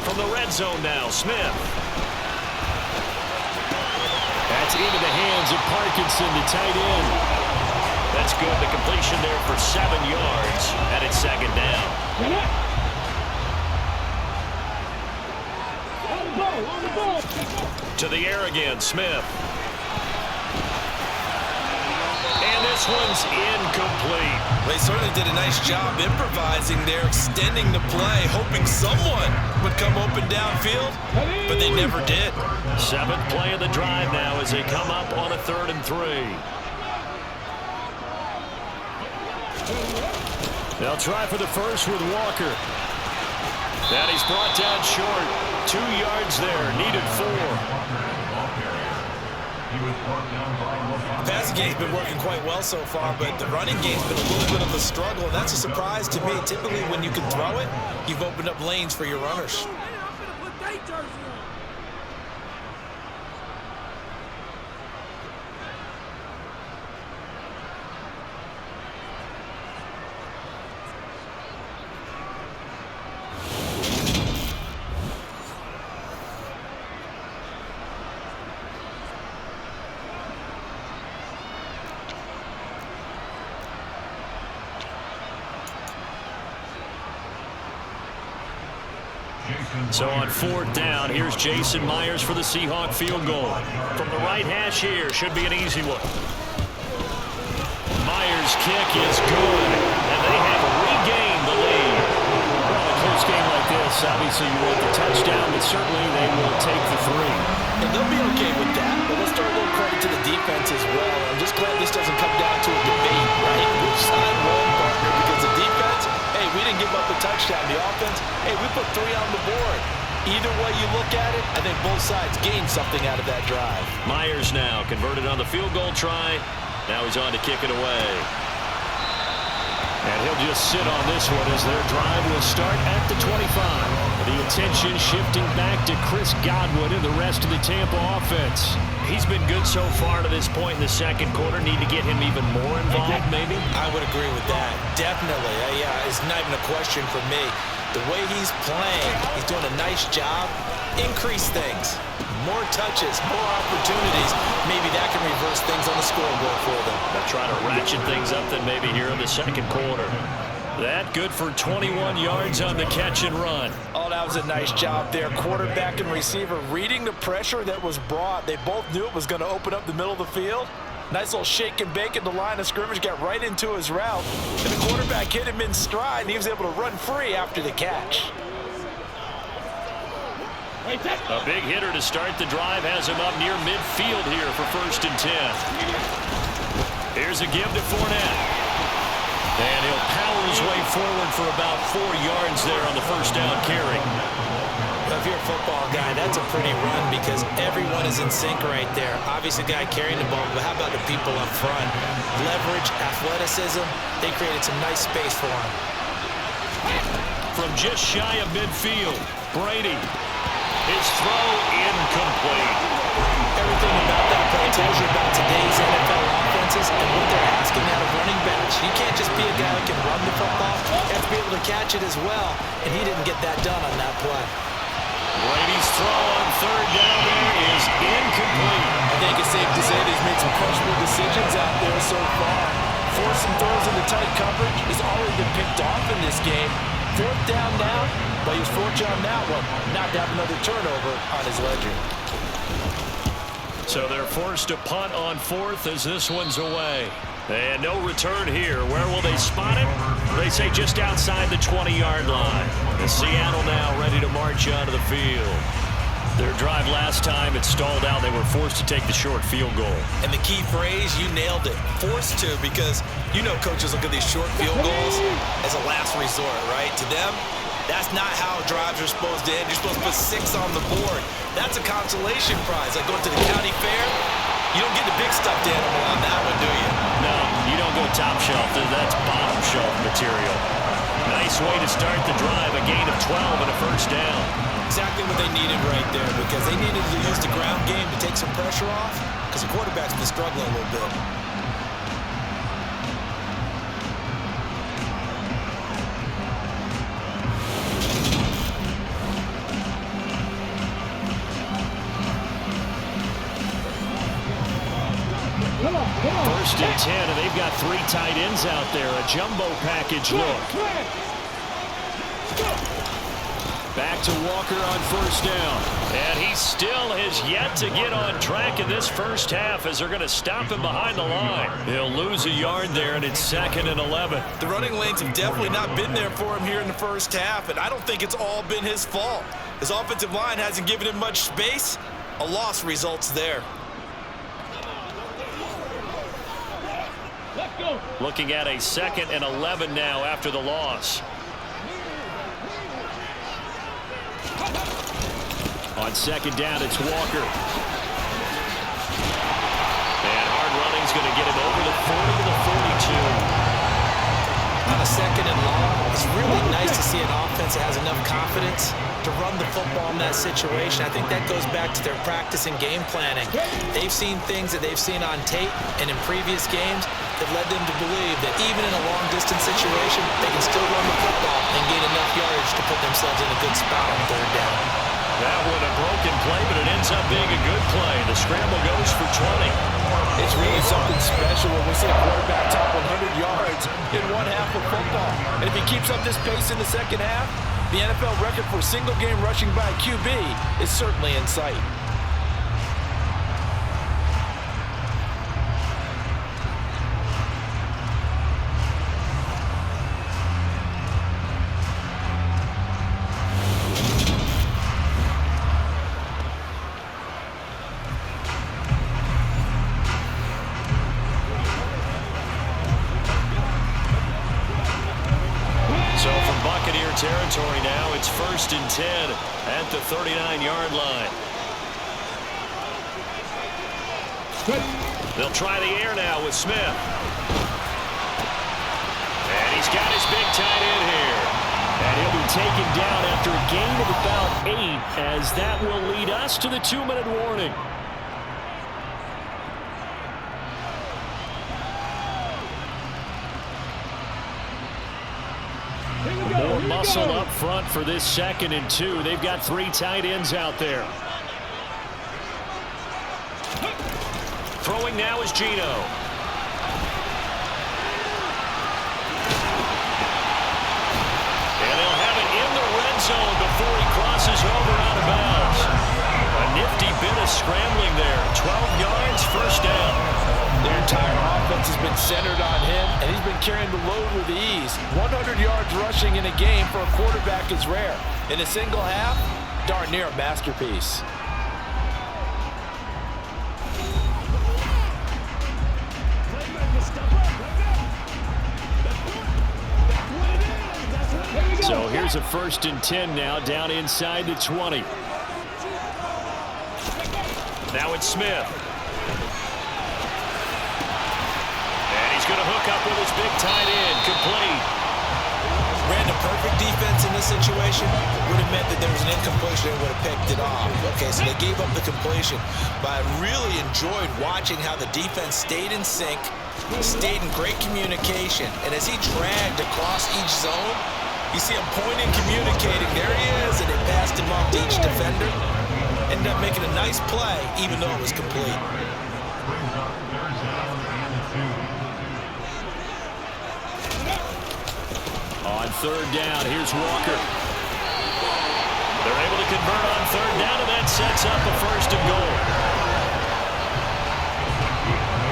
From the red zone now, Smith. That's into the hands of Parkinson, the tight end. That's good. The completion there for 7 yards, and it's 2nd down. To the air again, Smith. And this one's incomplete. They certainly did a nice job improvising there, extending the play, hoping someone would come open downfield, but they never did. 7th play of the drive now as they come up on a 3rd and 3. They'll try for the first with Walker. And he's brought down short. 2 yards there, needed 4. The passing game's been working quite well so far, but the running game's been a little bit of a struggle, and that's a surprise to me. Typically, when you can throw it, you've opened up lanes for your runners. So on 4th down, here's Jason Myers for the Seahawk field goal. From the right hash here, should be an easy one. Myers' kick is good, and they have regained the lead. Well, a close game like this, obviously you want the touchdown, but certainly they will take the 3. And they'll be okay with that, but let's throw a little credit to the defense as well. I'm just glad this doesn't come down to a debate, right? Which side won, partner, because the defense, hey, we didn't give up a touchdown. The offense, hey, we put 3 on the board. Either way you look at it, I think both sides gained something out of that drive. Myers now converted on the field goal try. Now he's on to kick it away. And he'll just sit on this one as their drive will start at the 25. The attention shifting back to Chris Godwin and the rest of the Tampa offense. He's been good so far to this point in the 2nd quarter. Need to get him even more involved, maybe? I would agree with that. Definitely. Yeah, it's not even a question for me. The way he's playing, he's doing a nice job. Increase things. More touches, more opportunities. Maybe that can reverse things on the scoreboard for them. They'll try to ratchet things up then maybe here in the 2nd quarter. That good for 21 yards on the catch and run. Oh, that was a nice job there. Quarterback and receiver reading the pressure that was brought. They both knew it was going to open up the middle of the field. Nice little shake and bake at the line of scrimmage, got right into his route. And the quarterback hit him in stride, and he was able to run free after the catch. A big hitter to start the drive has him up near midfield here for 1st and 10. Here's a give to Fournette. And he'll power his way forward for about 4 yards there on the 1st down carry. If you're a football guy, that's a pretty run because everyone is in sync right there. Obviously, the guy carrying the ball, but how about the people up front? Leverage, athleticism, they created some nice space for him. From just shy of midfield, Brady. His throw incomplete. Everything about that play tells you about today's NFL offenses and what they're asking out of running backs. You can't just be a guy who can run the football. You have to be able to catch it as well, and he didn't get that done on that play. Brady's throw on 3rd down there is incomplete. I think it's safe to say that he's made some questionable decisions out there so far. Forcing throws into tight coverage has already been picked off in this game. 4th down now, but he was fortunate on that one not to have another turnover on his ledger. So they're forced to punt on 4th as this one's away. And no return here. Where will they spot it? They say just outside the 20-yard line. And Seattle now ready to march onto the field. Their drive last time, it stalled out. They were forced to take the short field goal. And the key phrase, you nailed it, forced to, because you know coaches look at these short field goals as a last resort, right? To them, that's not how drives are supposed to end. You're supposed to put 6 on the board. That's a consolation prize. Like going to the county fair, you don't get the big stuffed animal on that one, do you? No, you don't go top shelf. That's bottom shelf material. Nice way to start the drive, a gain of 12 and a first down. Exactly what they needed right there, because they needed to use the ground game to take some pressure off, because the quarterback's been struggling a little bit. First and 10, and they've got 3 tight ends out there. A jumbo package look. Back to Walker on first down. And he still has yet to get on track in this first half as they're going to stop him behind the line. He'll lose a yard there, and it's 2nd and 11. The running lanes have definitely not been there for him here in the first half, and I don't think it's all been his fault. His offensive line hasn't given him much space. A loss results there. Looking at a 2nd and 11 now after the loss. On second down, it's Walker. And hard running's going to get him over the 40 to the 42. On a 2nd and long, it's really nice to see an offense that has enough confidence to run the football in that situation. I think that goes back to their practice and game planning. They've seen things that they've seen on tape and in previous games that led them to believe that even in a long-distance situation, they can still run the football and gain enough yardage to put themselves in a good spot on 3rd down. That one a broken play, but it ends up being a good play. The scramble goes for 20. It's really something special when we see a quarterback top 100 yards in one half of football. And if he keeps up this pace in the second half, the NFL record for single-game rushing by a QB is certainly in sight. Territory now. It's 1st and 10 at the 39-yard line. They'll try the air now with Smith. And he's got his big tight end here. And he'll be taken down after a gain of about 8, as that will lead us to the 2-minute warning. More muscle up front for this 2nd and 2. They've got 3 tight ends out there. Throwing now is Geno. And they'll have it in the red zone before he crosses over out of bounds. A nifty bit of scrambling there. 12 yards, first down. Their entire offense has been centered on him, and he's been carrying the load with ease. 100 yards rushing in a game for a quarterback is rare. In a single half, darn near a masterpiece. So here's a 1st and 10 now, down inside the 20. Now it's Smith. Going to hook up with his big tight end, complete. Ran a perfect defense in this situation. Would have meant that there was an incompletion and would have picked it off. Okay, so they gave up the completion. But I really enjoyed watching how the defense stayed in sync, stayed in great communication. And as he dragged across each zone, you see him pointing, communicating. There he is, and they passed him off to each defender. Ended up making a nice play, even though it was complete. On 3rd down, here's Walker. They're able to convert on 3rd down, and that sets up a 1st and goal.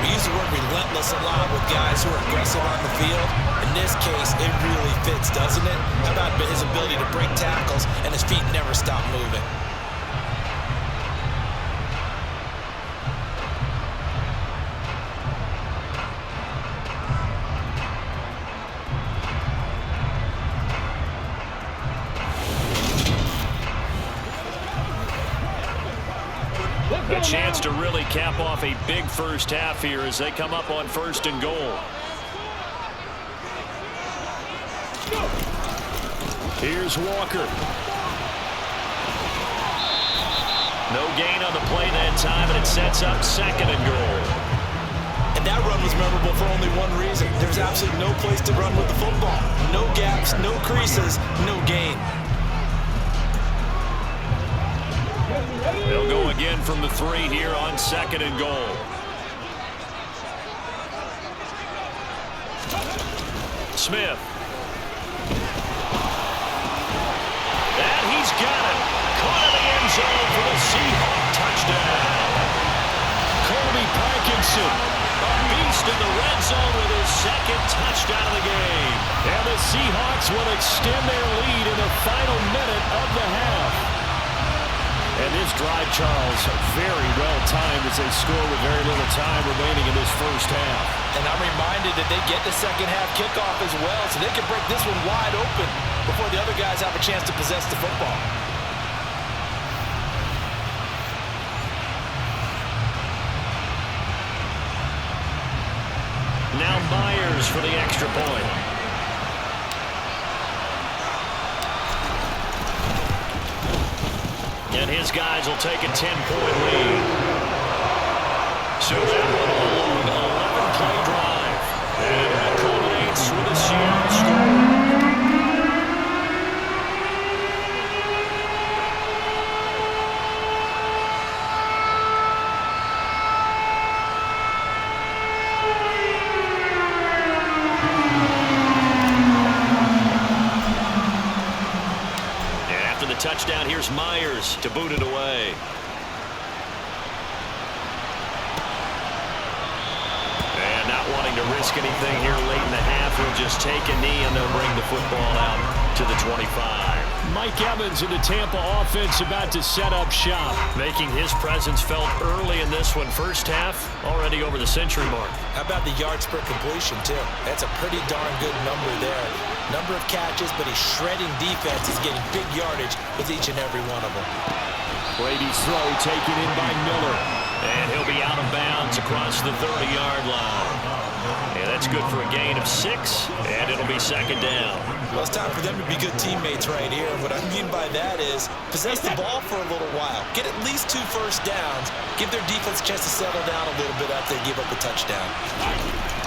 We use the word relentless a lot with guys who are aggressive on the field. In this case, it really fits, doesn't it? How about his ability to break tackles and his feet never stop moving? A chance to really cap off a big first half here as they come up on 1st and goal. Here's Walker. No gain on the play that time, and it sets up 2nd and goal. And that run was memorable for only one reason. There's absolutely no place to run with the football. No gaps, no creases, no gain. They'll go again from the 3 here on 2nd and goal. Smith. And he's got it. Caught in the end zone for the Seahawks touchdown. Colby Parkinson, a beast in the red zone with his 2nd touchdown of the game. And the Seahawks will extend their lead in the final minute of the half. And this drive, Charles, very well timed as they score with very little time remaining in this first half. And I'm reminded that they get the second half kickoff as well, so they can break this one wide open before the other guys have a chance to possess the football. Now Myers for the extra point. And his guys will take a 10-point lead. So that one a long 11-play drive. And that culminates with a Seattle score. Touchdown, here's Myers to boot it away. And not wanting to risk anything here late in the half, we'll just take a knee and they'll bring the football out to the 25. Mike Evans in the Tampa offense about to set up shop, making his presence felt early in this one. First half, already over the century mark. How about the yards per completion, too? That's a pretty darn good number there. Number of catches, but he's shredding defense. He's getting big yardage with each and every one of them. Brady's throw taken in by Miller. And he'll be out of bounds across the 30-yard line. And that's good for a gain of 6, and it'll be 2nd down. Well, it's time for them to be good teammates right here. What I mean by that is possess the ball for a little while. Get at least 2 first downs. Give their defense a chance to settle down a little bit after they give up the touchdown.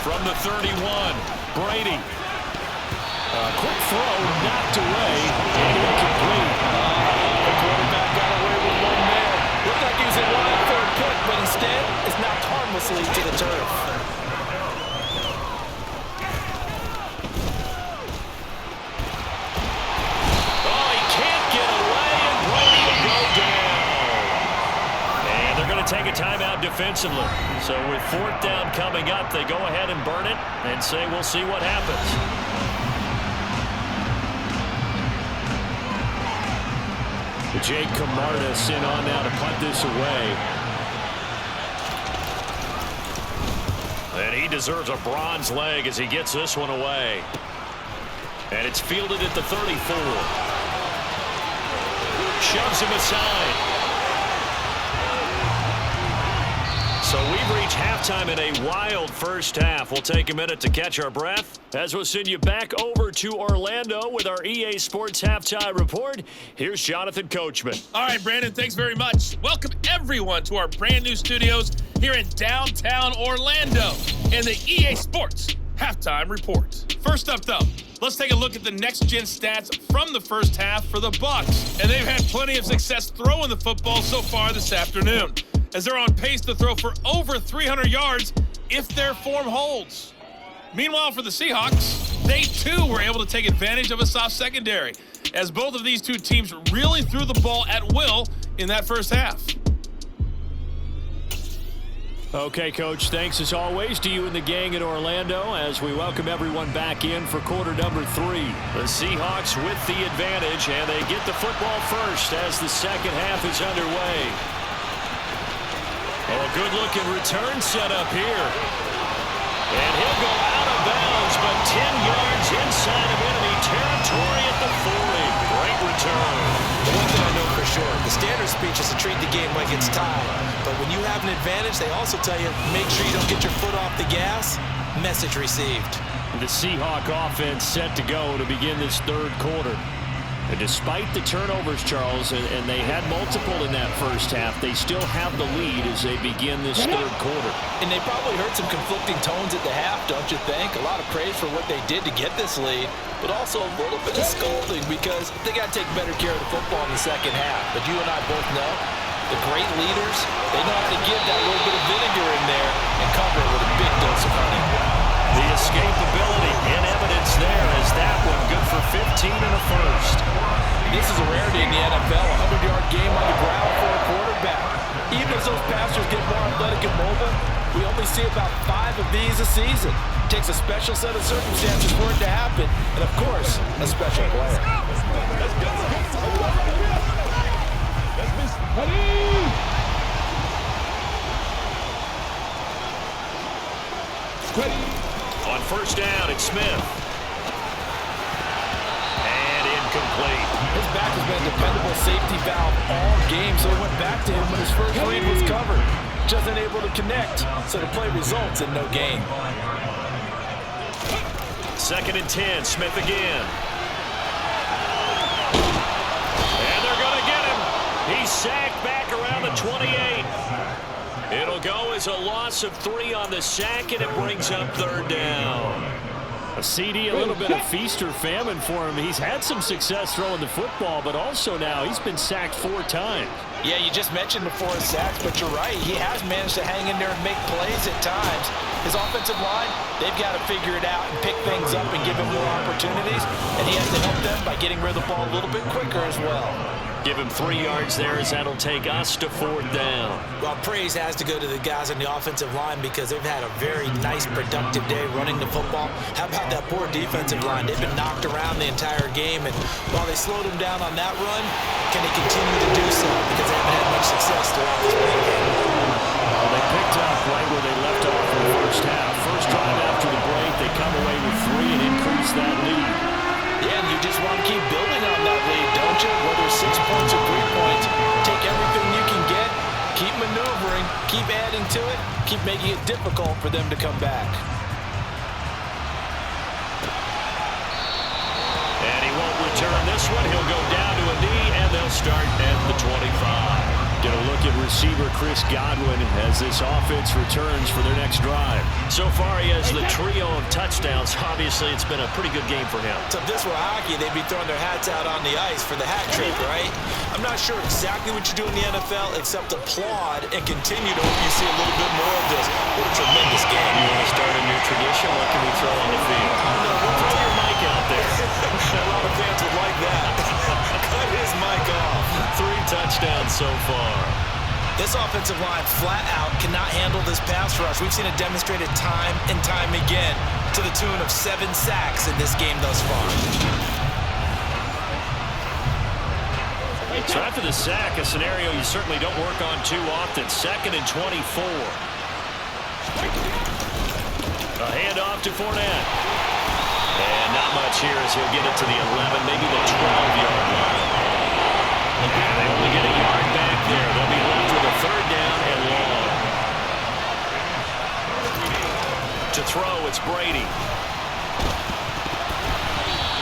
From the 31, Brady. Quick throw knocked away, and incomplete. The quarterback got away with one there. Looked like he was in line for a pick, but instead it's knocked harmlessly to the turf. Oh, he can't get away, and Brady will go down. And they're going to take a timeout defensively. So with 4th down coming up, they go ahead and burn it and say we'll see what happens. Jake Camarda sent on now to punt this away. And he deserves a bronze leg as he gets this one away. And it's fielded at the 34. Shoves him aside. So we've reached halftime in a wild first half. We'll take a minute to catch our breath as we'll send you back over to Orlando with our EA Sports Halftime Report. Here's Jonathan Coachman. All right, Brandon, thanks very much. Welcome, everyone, to our brand new studios here in downtown Orlando in the EA Sports Halftime Report. First up, though, let's take a look at the next-gen stats from the first half for the Bucs. And they've had plenty of success throwing the football so far this afternoon, as they're on pace to throw for over 300 yards if their form holds. Meanwhile, for the Seahawks, they too were able to take advantage of a soft secondary, as both of these two teams really threw the ball at will in that first half. Okay, Coach, thanks as always to you and the gang in Orlando as we welcome everyone back in for quarter number 3. The Seahawks with the advantage, and they get the football first as the second half is underway. Oh, a good-looking return set up here. And he'll go out of bounds, but 10 yards inside of enemy territory at the 40. Great return. The one thing I know for sure, the standard speech is to treat the game like it's tied. But when you have an advantage, they also tell you, make sure you don't get your foot off the gas. Message received. The Seahawk offense set to go to begin this third quarter. And despite the turnovers, Charles, and they had multiple in that first half, they still have the lead as they begin this third quarter. And they probably heard some conflicting tones at the half, don't you think? A lot of praise for what they did to get this lead, but also a little bit of scolding because they got to take better care of the football in the second half. But you and I both know the great leaders, they know how to give that little bit of vinegar in there and cover it with a big dose of honey. The escapability in evidence there as that one good for 15 and a first. This is a rarity in the NFL, a 100-yard game on the ground for a quarterback. Even as those passers get more athletic and mobile, we only see about 5 of these a season. It takes a special set of circumstances for it to happen, and of course, a special player. On first down, it's Smith. And incomplete. His back has been a dependable safety valve all game, so he went back to him when his first read was covered. Just unable to connect, so the play results in no gain. Second and 10, Smith again. And they're going to get him. He's sacked back around the 28. It'll go as a loss of 3 on the sack, and it brings up third down. A CD, a little bit of feast or famine for him. He's had some success throwing the football, but also now he's been sacked 4 times. Yeah, you just mentioned before his sacks, but you're right. He has managed to hang in there and make plays at times. His offensive line, they've got to figure it out and pick things up and give him more opportunities, and he has to help them by getting rid of the ball a little bit quicker as well. Give him 3 yards there as that'll take us to fourth down. Well, praise has to go to the guys on the offensive line because they've had a very nice, productive day running the football. How about that poor defensive line? They've been knocked around the entire game, and while they slowed them down on that run, can they continue to do so? Because they haven't had much success throughout this ball game. Well, they picked up right where they left off in the first half. First drive after the break, they come away with 3 and increase that lead. Yeah, and you just want to keep building on that lead, don't you? Whether it's 6 points or 3 points, take everything you can get, keep maneuvering, keep adding to it, keep making it difficult for them to come back. And he won't return this one. He'll go down to a knee, and they'll start at the 25. Get a look at receiver Chris Godwin as this offense returns for their next drive. So far, he has the trio of touchdowns. Obviously, it's been a pretty good game for him. So if this were hockey, they'd be throwing their hats out on the ice for the hat trick, right? I'm not sure exactly what you do in the NFL except applaud and continue to hope you see a little bit more of this. What a tremendous game. You want to start a new tradition? What can we throw on the field? Throw your mic out there. A lot of fans would like that. Cut his mic off. 3 touchdowns so far. This offensive line flat out cannot handle this pass rush. We've seen it demonstrated time and time again to the tune of 7 sacks in this game thus far. So after the sack, a scenario you certainly don't work on too often. 2nd and 24. A handoff to Fournette. And not much here as he'll get it to the 11, maybe the 12-yard line. And they only get a yard back there. They'll be left with a 3rd down and long. To throw, it's Brady.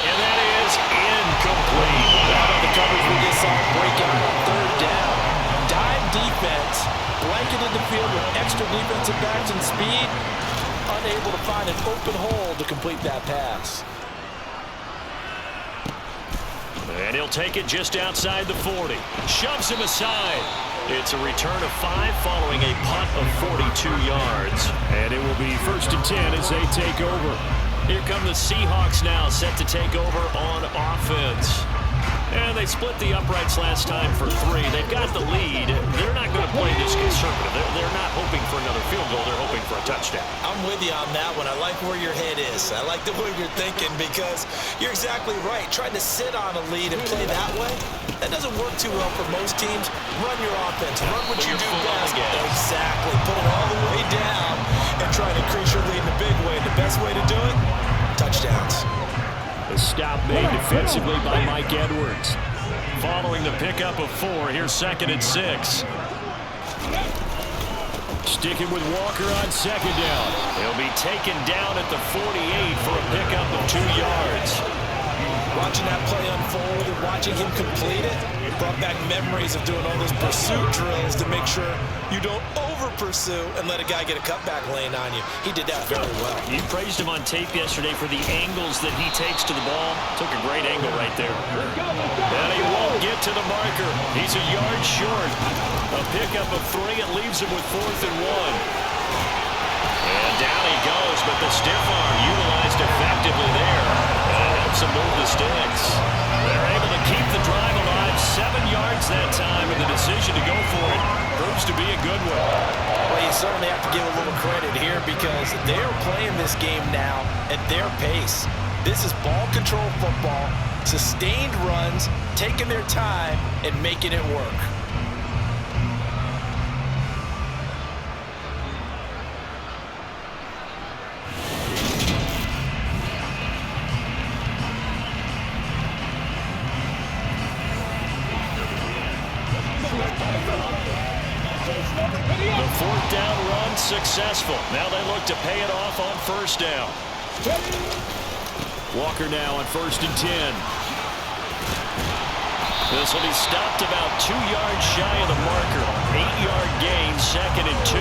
And that is incomplete. How about the coverage we just saw break out on 3rd down? Dime defense, blanketed the field with extra defensive backs and speed, unable to find an open hole to complete that pass. And he'll take it just outside the 40. Shoves him aside. It's a return of 5 following a punt of 42 yards. And it will be 1st and 10 as they take over. Here come the Seahawks now, set to take over on offense. And they split the uprights last time for 3. They've got the lead. They're not going to play this conservative. They're not hoping for another field goal. They're hoping for a touchdown. I'm with you on that one. I like where your head is. I like the way you're thinking because you're exactly right. Trying to sit on a lead and play that way, that doesn't work too well for most teams. Run your offense. Run what you do best. Exactly. Put it all the way down and try to increase your lead in a big way. The best way to do it, touchdowns. A stop made defensively by Mike Edwards. Following the pickup of 4, here's 2nd and 6. Sticking with Walker on 2nd down. He'll be taken down at the 48 for a pickup of 2 yards. Watching that play unfold and watching him complete it brought back memories of doing all those pursuit drills to make sure you don't over-pursue and let a guy get a cutback lane on you. He did that very well. You praised him on tape yesterday for the angles that he takes to the ball. Took a great angle right there. And he won't get to the marker. He's a yard short. A pickup of 3. It leaves him with 4th and 1. And down he goes, but the stiff arm utilized effectively there. And it helps him move the sticks. They're able to keep the drive alive. 7 yards that time, and the decision to go for it proves to be a good one. Well, you certainly have to give a little credit here because they're playing this game now at their pace. This is ball control football, sustained runs, taking their time, and making it work. The 4th down run successful. Now they look to pay it off on 1st down. Walker now on 1st and 10. This will be stopped about 2 yards shy of the marker. 8-yard gain, 2nd and 2.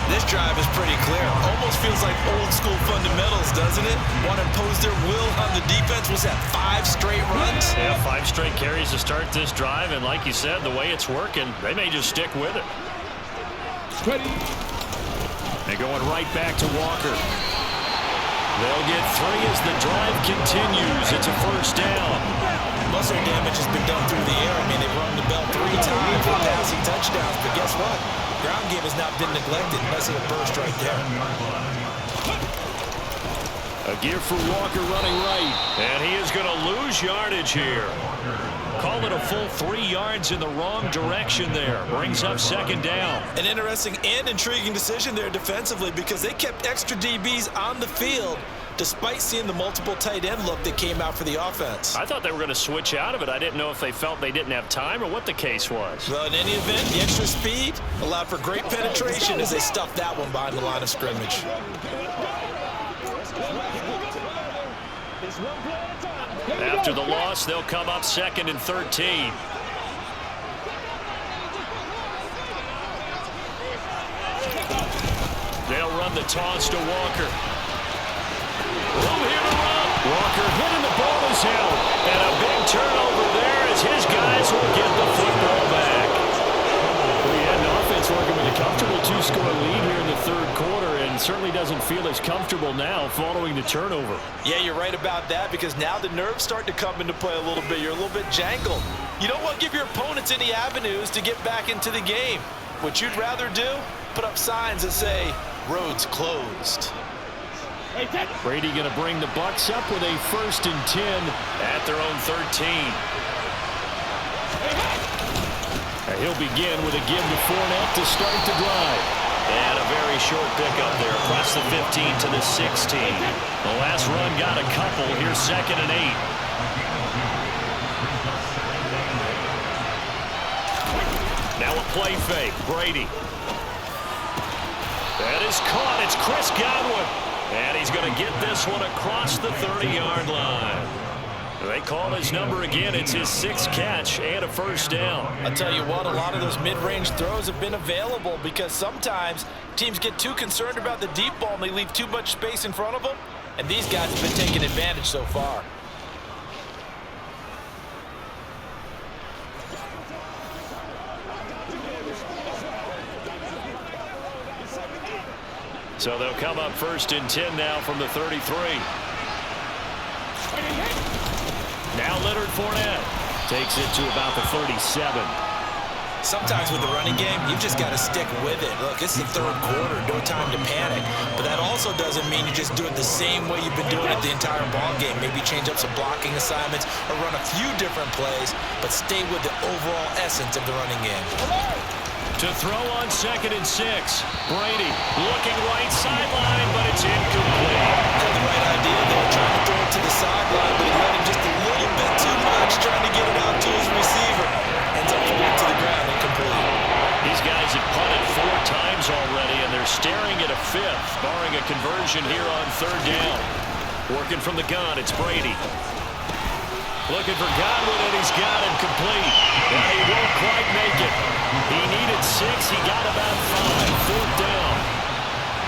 This drive is pretty clear. Almost feels like old school fundamentals, doesn't it? Want to impose their will on the defense. Was that 5 straight runs? Yeah, 5 straight carries to start this drive, and like you said, the way it's working, they may just stick with it. They're going right back to Walker. They'll get 3 as the drive continues. It's a 1st down. Muscle damage has been done through the air. I mean, they've rung the bell 3 times for passing touchdowns, but guess what? Ground game has not been neglected. Nice little burst right there. A gear for Walker running right. And he is going to lose yardage here. Call it a full 3 yards in the wrong direction there. Brings up 2nd down. An interesting and intriguing decision there defensively because they kept extra DBs on the field despite seeing the multiple tight end look that came out for the offense. I thought they were going to switch out of it. I didn't know if they felt they didn't have time or what the case was. Well, in any event, the extra speed allowed for great penetration as they stuffed that one behind the line of scrimmage. After the loss, they'll come up 2nd and 13. They'll run the toss to Walker. Room here to run. Walker hitting the ball is held. And a big turnover there as his guys will get the football back. We had an offense working with a comfortable 2-score lead here in the 3rd quarter and certainly doesn't feel as comfortable now following the turnover. Yeah, you're right about that because now the nerves start to come into play a little bit. You're a little bit jangled. You don't want to give your opponents any avenues to get back into the game. What you'd rather do, put up signs that say, roads closed. Brady going to bring the Bucs up with a 1st and 10 at their own 13. He'll begin with a give to Fournette to start the drive. And a very short pickup there across the 15 to the 16. The last run got a couple. Here's 2nd and 8. Now a play fake. Brady. That is caught. It's Chris Godwin. And he's going to get this one across the 30-yard line. They call his number again. It's his 6th catch and a 1st down. I'll tell you what, a lot of those mid-range throws have been available because sometimes teams get too concerned about the deep ball and they leave too much space in front of them. And these guys have been taking advantage so far. So they'll come up 1st and 10 now from the 33. Now Leonard Fournette. Takes it to about the 37. Sometimes with the running game, you've just got to stick with it. Look, it's the third quarter, no time to panic. But that also doesn't mean you just do it the same way you've been doing it the entire ball game. Maybe change up some blocking assignments or run a few different plays, but stay with the overall essence of the running game. To throw on 2nd and 6. Brady looking right sideline, but it's incomplete. Had the right idea there, trying to throw it to the sideline, but he let him just a little bit too much, trying to get it out to his receiver. Ends up falling to the ground, incomplete. These guys have punted 4 times already, and they're staring at a 5th, barring a conversion here on 3rd down. Working from the gun, it's Brady. Looking for Godwin, and he's got him complete. And he won't quite make it. He needed 6. He got about 5. 4th down.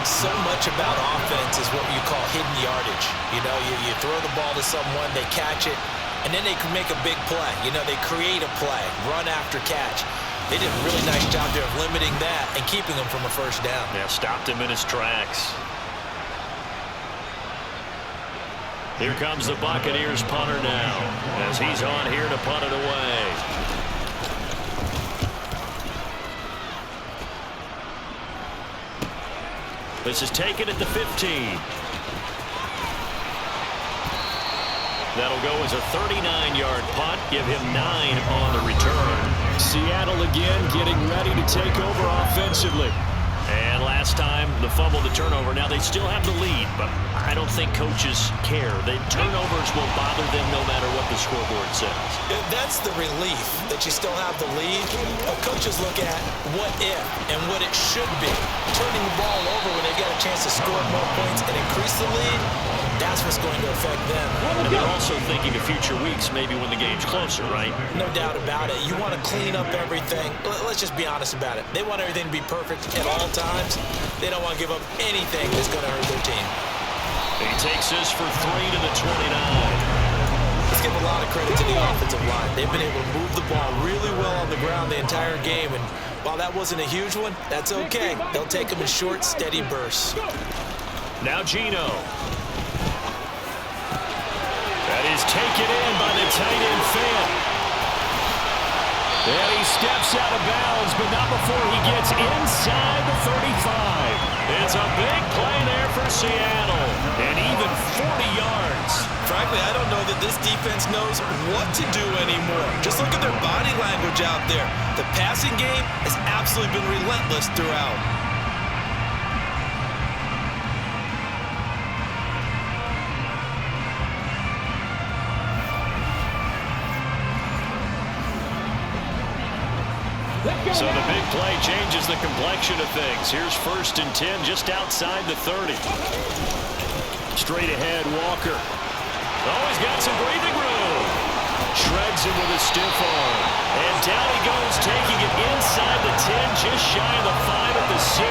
So much about offense is what you call hidden yardage. You know, you throw the ball to someone, they catch it, and then they can make a big play. You know, they create a play, run after catch. They did a really nice job there of limiting that and keeping him from a 1st down. Yeah, stopped him in his tracks. Here comes the Buccaneers punter now, as he's on here to punt it away. This is taken at the 15. That'll go as a 39-yard punt. Give him 9 on the return. Seattle again getting ready to take over offensively. And last time, the fumble, the turnover. Now, they still have the lead, but I don't think coaches care. The turnovers will bother them no matter what the scoreboard says. That's the relief that you still have the lead. But coaches look at what if and what it should be. Turning the ball over when they get a chance to score more points and increase the lead, that's what's going to affect them. And they're also thinking of future weeks, maybe when the game's closer, right? No doubt about it. You want to clean up everything. Let's just be honest about it. They want everything to be perfect at all times. They don't want to give up anything that's going to hurt their team. He takes this for 3 to the 29. Let's give a lot of credit to the offensive line. They've been able to move the ball really well on the ground the entire game. And while that wasn't a huge one, that's okay. They'll take them in short, steady bursts. Now Geno. That is taken in by the tight end Fant. And he steps out of bounds, but not before he gets inside the 35. It's a big play there for Seattle. And even 40 yards. Frankly, I don't know that this defense knows what to do anymore. Just look at their body language out there. The passing game has absolutely been relentless throughout. So the big play changes the complexion of things. Here's 1st and 10 just outside the 30. Straight ahead, Walker. Oh, he's got some breathing room. Shreds him with a stiff arm. And down he goes, taking it inside the 10, just shy of the 5 at the 6.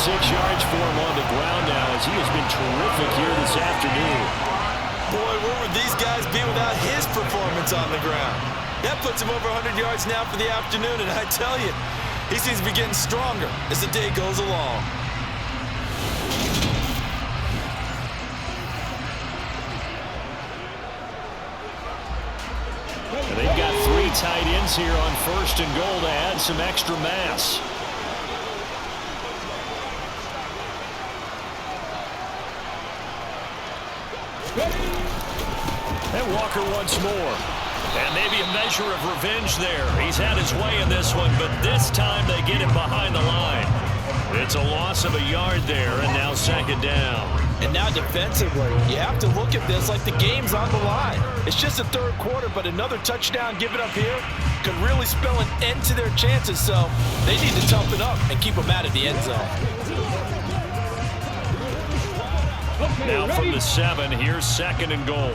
86 yards for him on the ground now, as he has been terrific here this afternoon. Boy, where would these guys be without his performance on the ground? That puts him over 100 yards now for the afternoon, and I tell you, he seems to be getting stronger as the day goes along. And they've got 3 tight ends here on 1st and goal to add some extra mass. And Walker once more. And maybe a measure of revenge there. He's had his way in this one, but this time they get him behind the line. It's a loss of a yard there, and now 2nd down. And now defensively, you have to look at this like the game's on the line. It's just the 3rd quarter, but another touchdown given up here could really spell an end to their chances, so they need to toughen up and keep them out of the end zone. Now from the 7, here's 2nd and goal.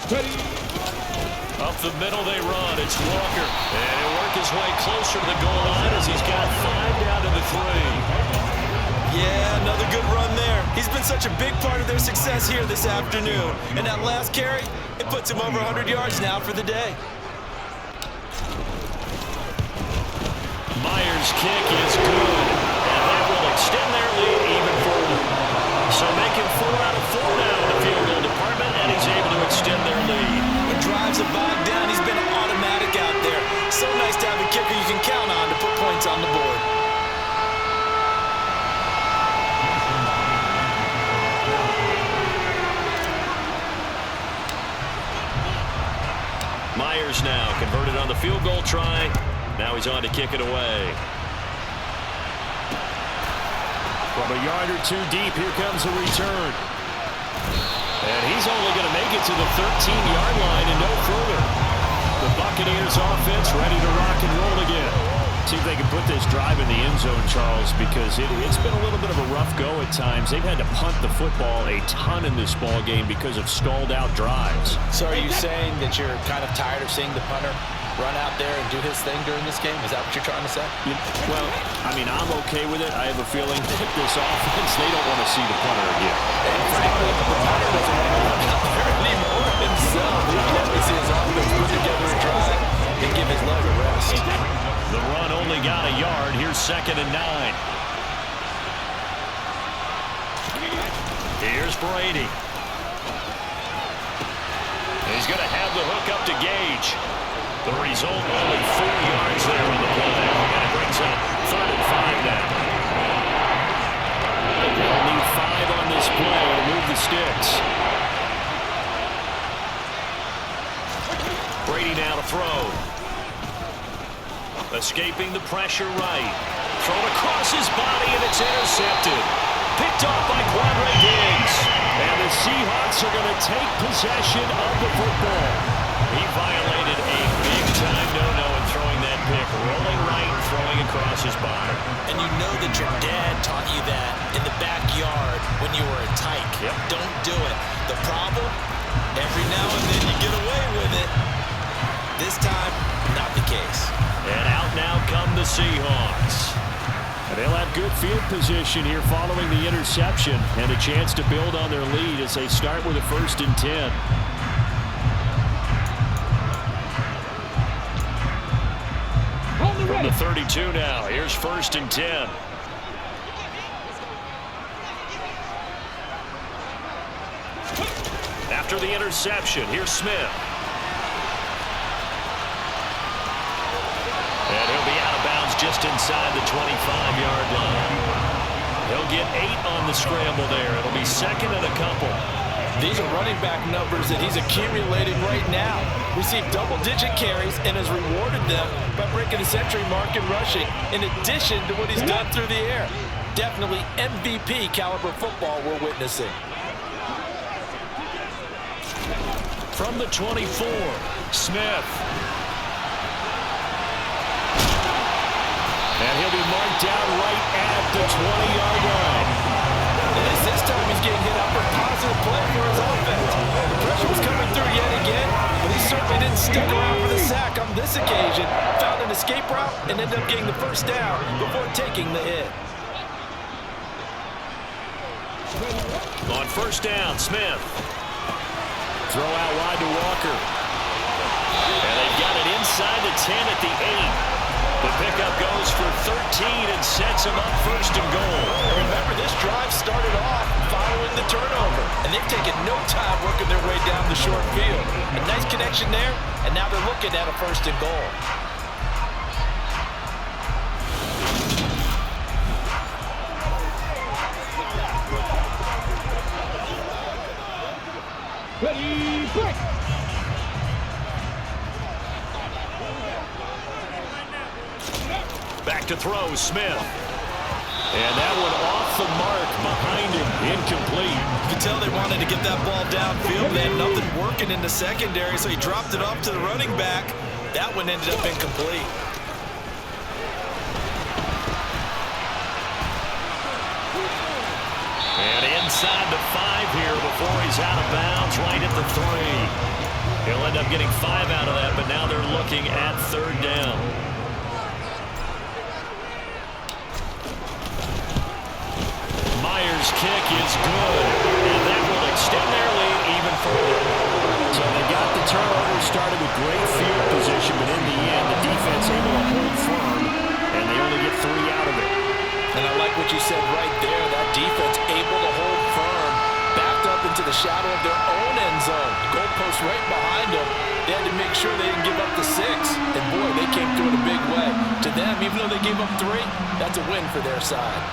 Up the middle they run. It's Walker. And he'll work his way closer to the goal line as he's got 5 down to the 3. Yeah, another good run there. He's been such a big part of their success here this afternoon. And that last carry, it puts him over 100 yards now for the day. Myers' kick is good. And that will extend their lead even further. So making 4 out of 4 now in the field goal department, and he's able to extend their lead. Myers now converted on the field goal try. Now he's on to kick it away. From a yard or two deep, here comes a return. And he's only going to make it to the 13-yard line and no further. The Buccaneers offense ready to rock and roll again. See if they can put this drive in the end zone, Charles, because it's been a little bit of a rough go at times. They've had to punt the football a ton in this ball game because of stalled-out drives. So are you saying that you're kind of tired of seeing the punter run out there and do his thing during this game? Is that what you're trying to say? Well, I mean, I'm okay with it. I have a feeling that this offense, they don't want to see the punter again. And frankly, the punter doesn't want to run out there anymore himself. He'd love to see his offense put together a drive and give his leg a rest. The run only got a yard. Here's 2nd and 9. Here's Brady. He's going to have the hook up to Gage. The result, only 4 yards there on the play. And it brings up 3rd and 5 now. They'll need 5 on this play to move the sticks. Brady now to throw. Escaping the pressure right. Thrown across his body, and it's intercepted. Picked off by Quandre Diggs. And the Seahawks are going to take possession of the football. He violated a big-time no-no in throwing that pick. Rolling right, throwing across his body. And you know that your dad taught you that in the backyard when you were a tyke. Yep. Don't do it. The problem, every now and then you get away with it. This time, not the case. And out now come the Seahawks. They'll have good field position here following the interception and a chance to build on their lead as they start with a 1st and 10. From the 32 now, here's 1st and 10. After the interception, here's Smith. And he'll be out of bounds just inside the 25-yard line. He'll get 8 on the scramble there. It'll be 2nd and a couple. These are running back numbers that he's accumulating right now. Received double-digit carries and has rewarded them by breaking the century mark in rushing, in addition to what he's done through the air. Definitely MVP caliber football we're witnessing. From the 24, Smith. And he'll be marked down right at the 20-yard line. This time he's getting hit up for a positive play for his offense. The pressure was coming through yet again, but he certainly didn't stick around for the sack on this occasion. Found an escape route and ended up getting the 1st down before taking the hit. On 1st down, Smith. Throw out wide to Walker. And they've got it inside the 10 at the 8. The pickup goes for 13 and sets him up 1st and goal. And remember, this drive started off following the turnover, and they've taken no time working their way down the short field. A nice connection there, and now they're looking at a 1st and goal. Ready, break. Back to throw, Smith. And that one off the mark behind him, incomplete. You can tell they wanted to get that ball downfield. They had nothing working in the secondary, so he dropped it off to the running back. That one ended up incomplete. And inside the 5 here before he's out of bounds, right at the 3. He'll end up getting 5 out of that, but now they're looking at 3rd down. Myers' kick is good, and that will extend their lead even further. So they got the turnover started with great field position, but in the end, the defense able to hold firm, and they only get 3 out of it. And I like what you said right there. That defense able to hold firm, backed up into the shadow of their own end zone. Goalpost right behind them. They had to make sure they didn't give up the 6. And boy, they came through in a big way. To them, even though they gave up 3, that's a win for their side.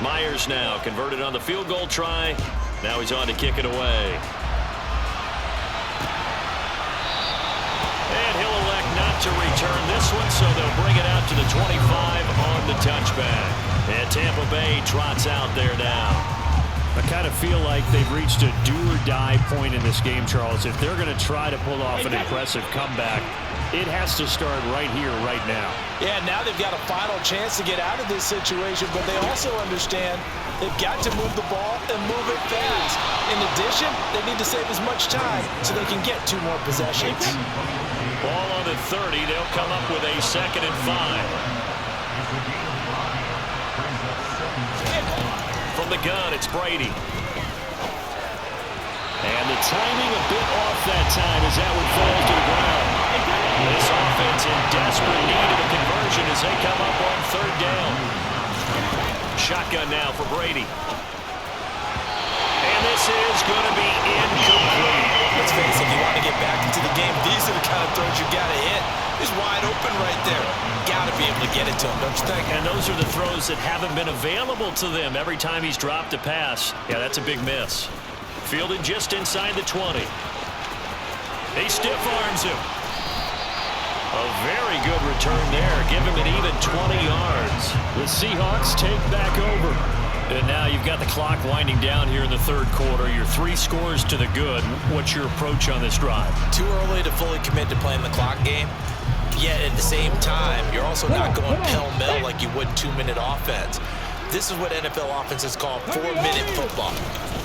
Myers now converted on the field goal try. Now he's on to kick it away. And he'll elect not to return this one, so they'll bring it out to the 25 on the touchback. And Tampa Bay trots out there now. I kind of feel like they've reached a do-or-die point in this game, Charles. If they're going to try to pull off an impressive comeback, it has to start right here, right now. Yeah, now they've got a final chance to get out of this situation, but they also understand they've got to move the ball and move it fast. In addition, they need to save as much time so they can get 2 more possessions. Ball on the 30. They'll come up with a 2nd and 5. From the gun, it's Brady. And the timing a bit off that time as that one falls to the ground. This offense in desperate need of a conversion as they come up on 3rd down. Shotgun now for Brady. And this is going to be incomplete. Let's face it, if you want to get back into the game, these are the kind of throws you got to hit. He's wide open right there. Got to be able to get it to him, don't you think? And those are the throws that haven't been available to them every time he's dropped a pass. Yeah, that's a big miss. Fielded just inside the 20. He stiff arms him. A very good return there. Give him an even 20 yards. The Seahawks take back over. And now you've got the clock winding down here in the 3rd quarter. You're 3 scores to the good. What's your approach on this drive? Too early to fully commit to playing the clock game. Yet at the same time, you're also not going pell-mell like you would 2-minute offense. This is what NFL offenses call 4-minute football.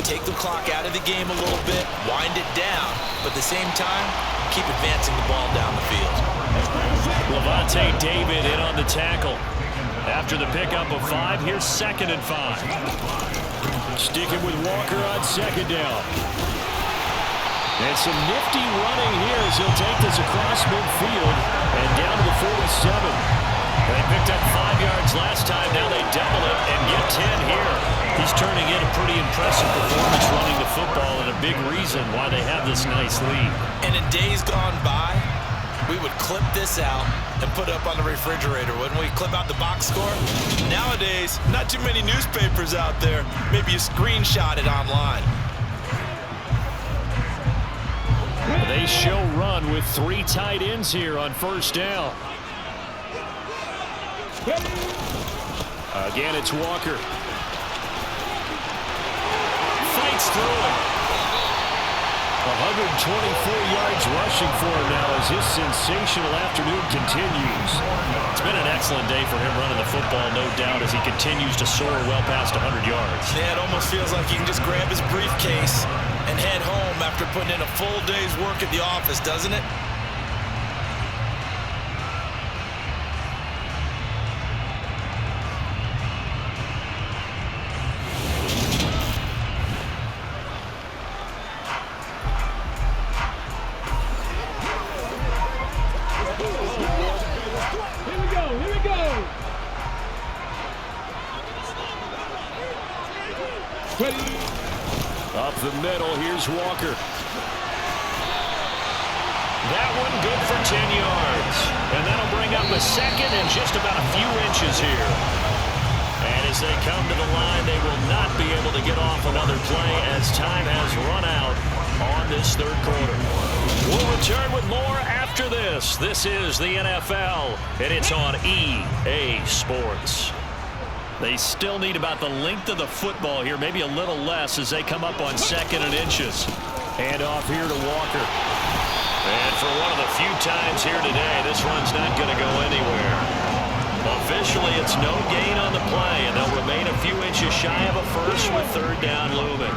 Take the clock out of the game a little bit, wind it down, but at the same time, keep advancing the ball down the field. Levante David in on the tackle. After the pickup of 5, here's 2nd and 5. Sticking with Walker on 2nd down. And some nifty running here as he'll take this across midfield and down to the 47. They picked up 5 yards last time. Now they double it and get 10 here. He's turning in a pretty impressive performance running the football and a big reason why they have this nice lead. And in days gone by, we would clip this out and put it up on the refrigerator, wouldn't we? Clip out the box score. Nowadays, not too many newspapers out there. Maybe you screenshot it online. They show run with 3 tight ends here on 1st down. Again, it's Walker. Fights through it. 124 yards rushing for him now as his sensational afternoon continues. It's been an excellent day for him running the football, no doubt, as he continues to soar well past 100 yards. Yeah, it almost feels like he can just grab his briefcase and head home after putting in a full day's work at the office, doesn't it? Up the middle, here's Walker. That one good for 10 yards. And that'll bring up a 2nd and just about a few inches here. And as they come to the line, they will not be able to get off another play as time has run out on this 3rd quarter. We'll return with more after this. This is the NFL, and it's on EA Sports. They still need about the length of the football here, maybe a little less as they come up on 2nd and inches. Hand off here to Walker. And for one of the few times here today, this one's not going to go anywhere. Officially, it's no gain on the play, and they'll remain a few inches shy of a first with 3rd down looming.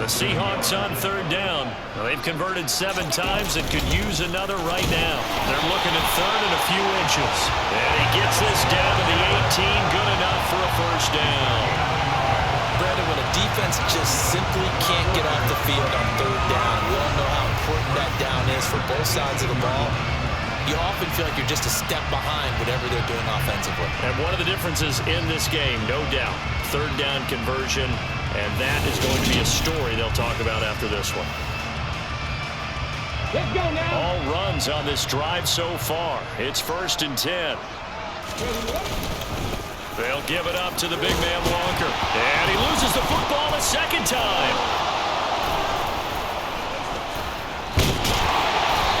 The Seahawks on 3rd down. They've converted 7 times and could use another right now. They're looking at 3rd and a few inches. And he gets this down to the 18, good enough for a 1st down. Brandon, when a defense just simply can't get off the field on 3rd down, we all know how important that down is for both sides of the ball. You often feel like you're just a step behind whatever they're doing offensively. And one of the differences in this game, no doubt, 3rd down conversion, and that is going to be a story they'll talk about after this one. Let's go now. All runs on this drive so far. It's 1st and 10. They'll give it up to the big man Walker. And he loses the football a second time.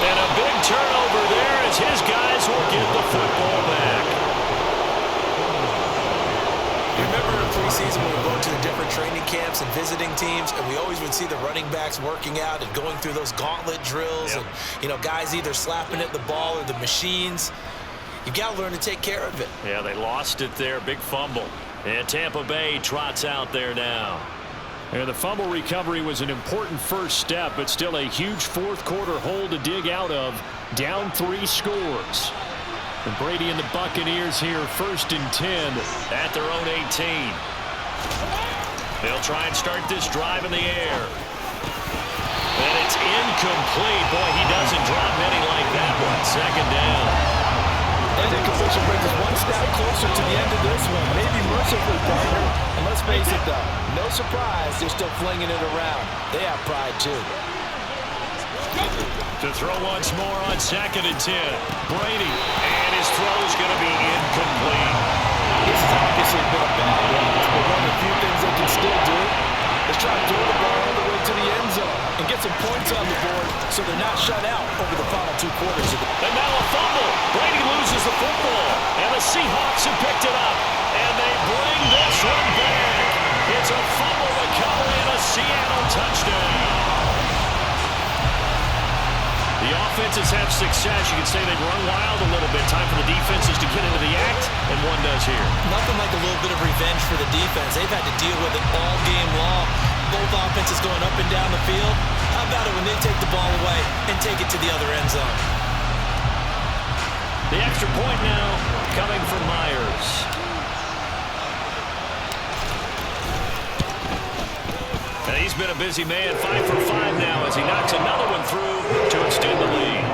And a big turnover there as his guys will get the football back. You remember in preseason when we were going to the different training camps and visiting teams, and we always would see the running backs working out and going through those gauntlet drills, and, you know, guys either slapping at the ball or the machines. You've got to learn to take care of it. Yeah, they lost it there. Big fumble. And Tampa Bay trots out there now. And the fumble recovery was an important first step, but still a huge fourth-quarter hole to dig out of. Down 3 scores. And Brady and the Buccaneers here, 1st and 10. At their own 18. They'll try and start this drive in the air. And it's incomplete. Boy, he doesn't drop many like that one. 2nd down. And incompletion brings us one step closer to the end of this one. Maybe mercifully, partner. And let's face it, though, no surprise, they're still flinging it around. They have pride, too. To throw once more on 2nd and 10. Brady. And his throw is going to be incomplete. This has obviously been a bad one, but one of the few things they can still do is try to throw the ball all the way to the end zone and get some points on the board so they're not shut out over the final 2 quarters of the game. And now a fumble. Brady loses the football. And the Seahawks have picked it up. And they bring this one back. It's a fumble recovery and a Seattle touchdown. The offenses have success. You can say they've run wild a little bit. Time for the defenses to get into the act, and one does here. Nothing like a little bit of revenge for the defense. They've had to deal with it all game long. Both offenses going up and down the field. How about it when they take the ball away and take it to the other end zone? The extra point now coming from Myers. And he's been a busy man, 5 for 5 now as he knocks another one through to extend the lead.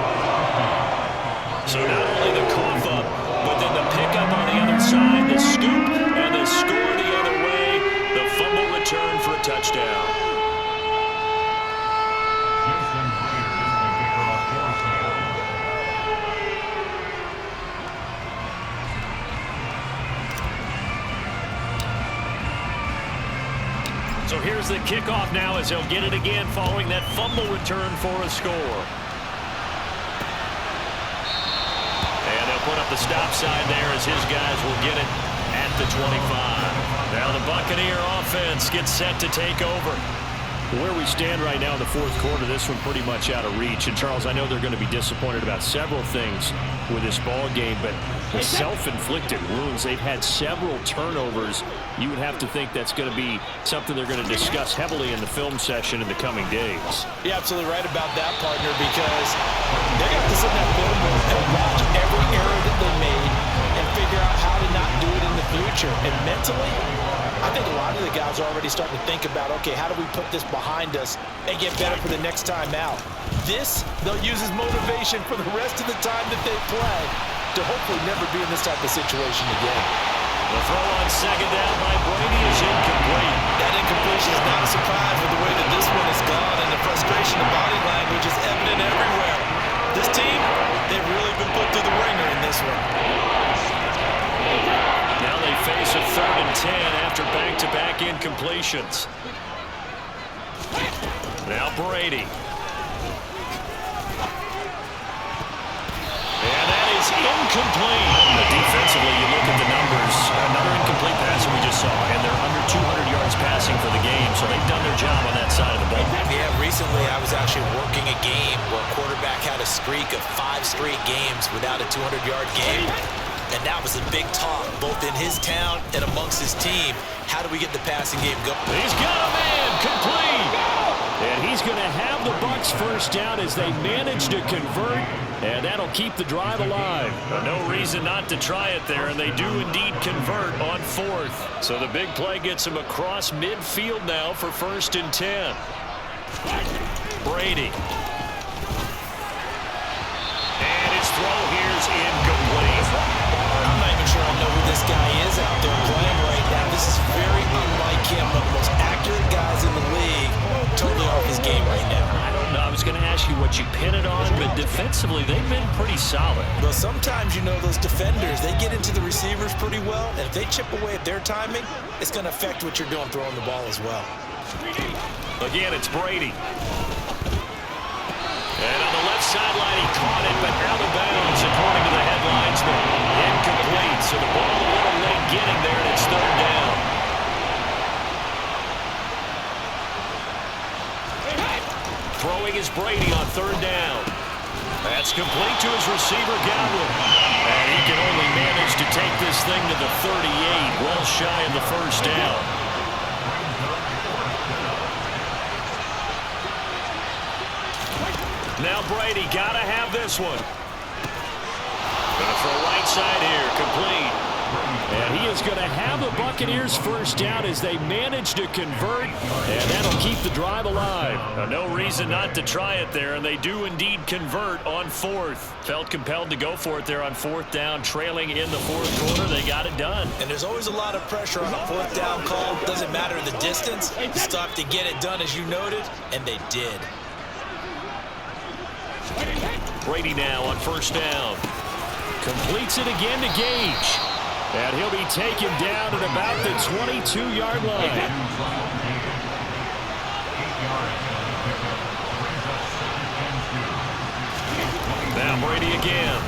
So not only the cough up, but then the pickup on the other side, the scoop, and the score the other way. The fumble return for a touchdown. So here's the kickoff now as he'll get it again following that fumble return for a score. And they'll put up the stop sign there as his guys will get it at the 25. Now the Buccaneer offense gets set to take over. Where we stand right now in the 4th quarter, this one pretty much out of reach. And, Charles, I know they're going to be disappointed about several things with this ball game, but the self-inflicted wounds, they've had several turnovers. You would have to think that's going to be something they're going to discuss heavily in the film session in the coming days. You're absolutely right about that, partner, because they're going to have to sit in that film room and watch every error that they made and figure out how to not do it in the future. And mentally, I think a lot of the guys are already starting to think about, okay, how do we put this behind us and get better for the next time out? This, they'll use as motivation for the rest of the time that they play to hopefully never be in this type of situation again. The throw on 2nd down by Brady is incomplete. That incompletion is not a surprise with the way that this one has gone, and the frustration of body language is evident everywhere. This team, they've really been put through the ringer in this one. Now they face a 3rd and 10 after back-to-back incompletions. Now Brady. And that is incomplete. Defensively, you look at the numbers. Another incomplete pass we just saw, and they're under 200 yards passing for the game, so they've done their job on that side of the ball. Yeah, recently I was actually working a game where a quarterback had a streak of 5 straight games without a 200-yard game. And that was a big talk, both in his town and amongst his team. How do we get the passing game going? He's got a man, complete. And he's going to have the Bucs first down as they manage to convert, and that'll keep the drive alive. No reason not to try it there, and they do indeed convert on 4th. So the big play gets him across midfield now for 1st and 10. Brady. And his throw here's incomplete. I'm not even sure I know who this guy is out there playing right now. This is very unlike him. One of the most accurate guys in the league. Totally off his game right now. I don't know. I was going to ask you exactly what you pin it on, but defensively, they've been pretty solid. Well, sometimes, you know, those defenders, they get into the receivers pretty well, and if they chip away at their timing, it's going to affect what you're doing throwing the ball as well. Again, it's Brady. And on the left sideline, he caught it, but out of bounds, according to the headlines. Incomplete, so the ball a little late getting there, and it's third down. Throwing is Brady on third down. That's complete to his receiver, Godwin. And he can only manage to take this thing to the 38, well shy of the first down. Now Brady, gotta have this one. Gonna throw right side here, complete. And he is going to have the Buccaneers first down as they manage to convert, and that'll keep the drive alive. No reason not to try it there, and they do indeed convert on fourth. Felt compelled to go for it there on fourth down, trailing in the fourth quarter. They got it done. And there's always a lot of pressure on a fourth down call. Doesn't matter the distance. You still have to get it done, as you noted, and they did. Brady now on first down. Completes it again to Gage. And he'll be taken down at about the 22-yard line. Now Brady again.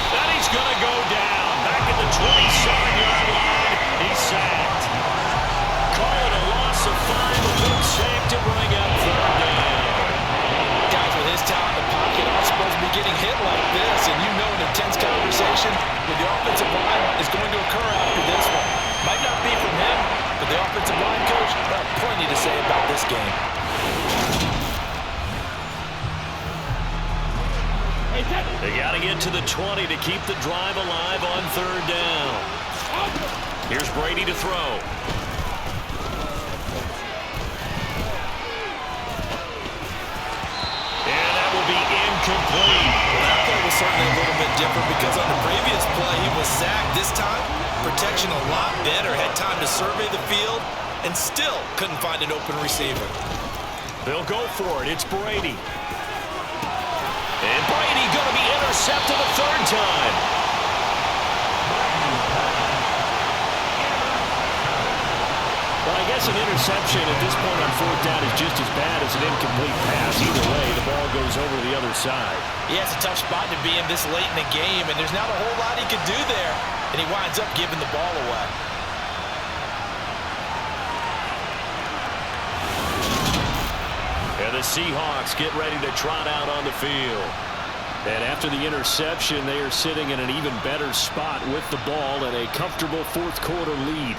And he's going to go down. Back at the 27-yard line. He's sacked. Call it a loss of 5. A big sack to bring up third down. Guys with his talent in the pocket aren't supposed to be getting hit like this, and you know an intense conversation with the offensive line is going to occur after this one. Might not be from him, but the offensive line coach will have plenty to say about this game. They got to get to the 20 to keep the drive alive on third down. Here's Brady to throw. And that will be incomplete. Well, that play was certainly a little bit different because on the previous play he was sacked. This time, protection a lot better. Had time to survey the field and still couldn't find an open receiver. They'll go for it. It's Brady. And Brady going to be intercepted a third time. Well, I guess an interception at this point on fourth down is just as bad as an incomplete pass. Either way, the ball goes over the other side. Yeah, it's a tough spot to be in this late in the game, and there's not a whole lot he could do there, and he winds up giving the ball away. And the Seahawks get ready to trot out on the field. And after the interception, they are sitting in an even better spot with the ball and a comfortable fourth quarter lead.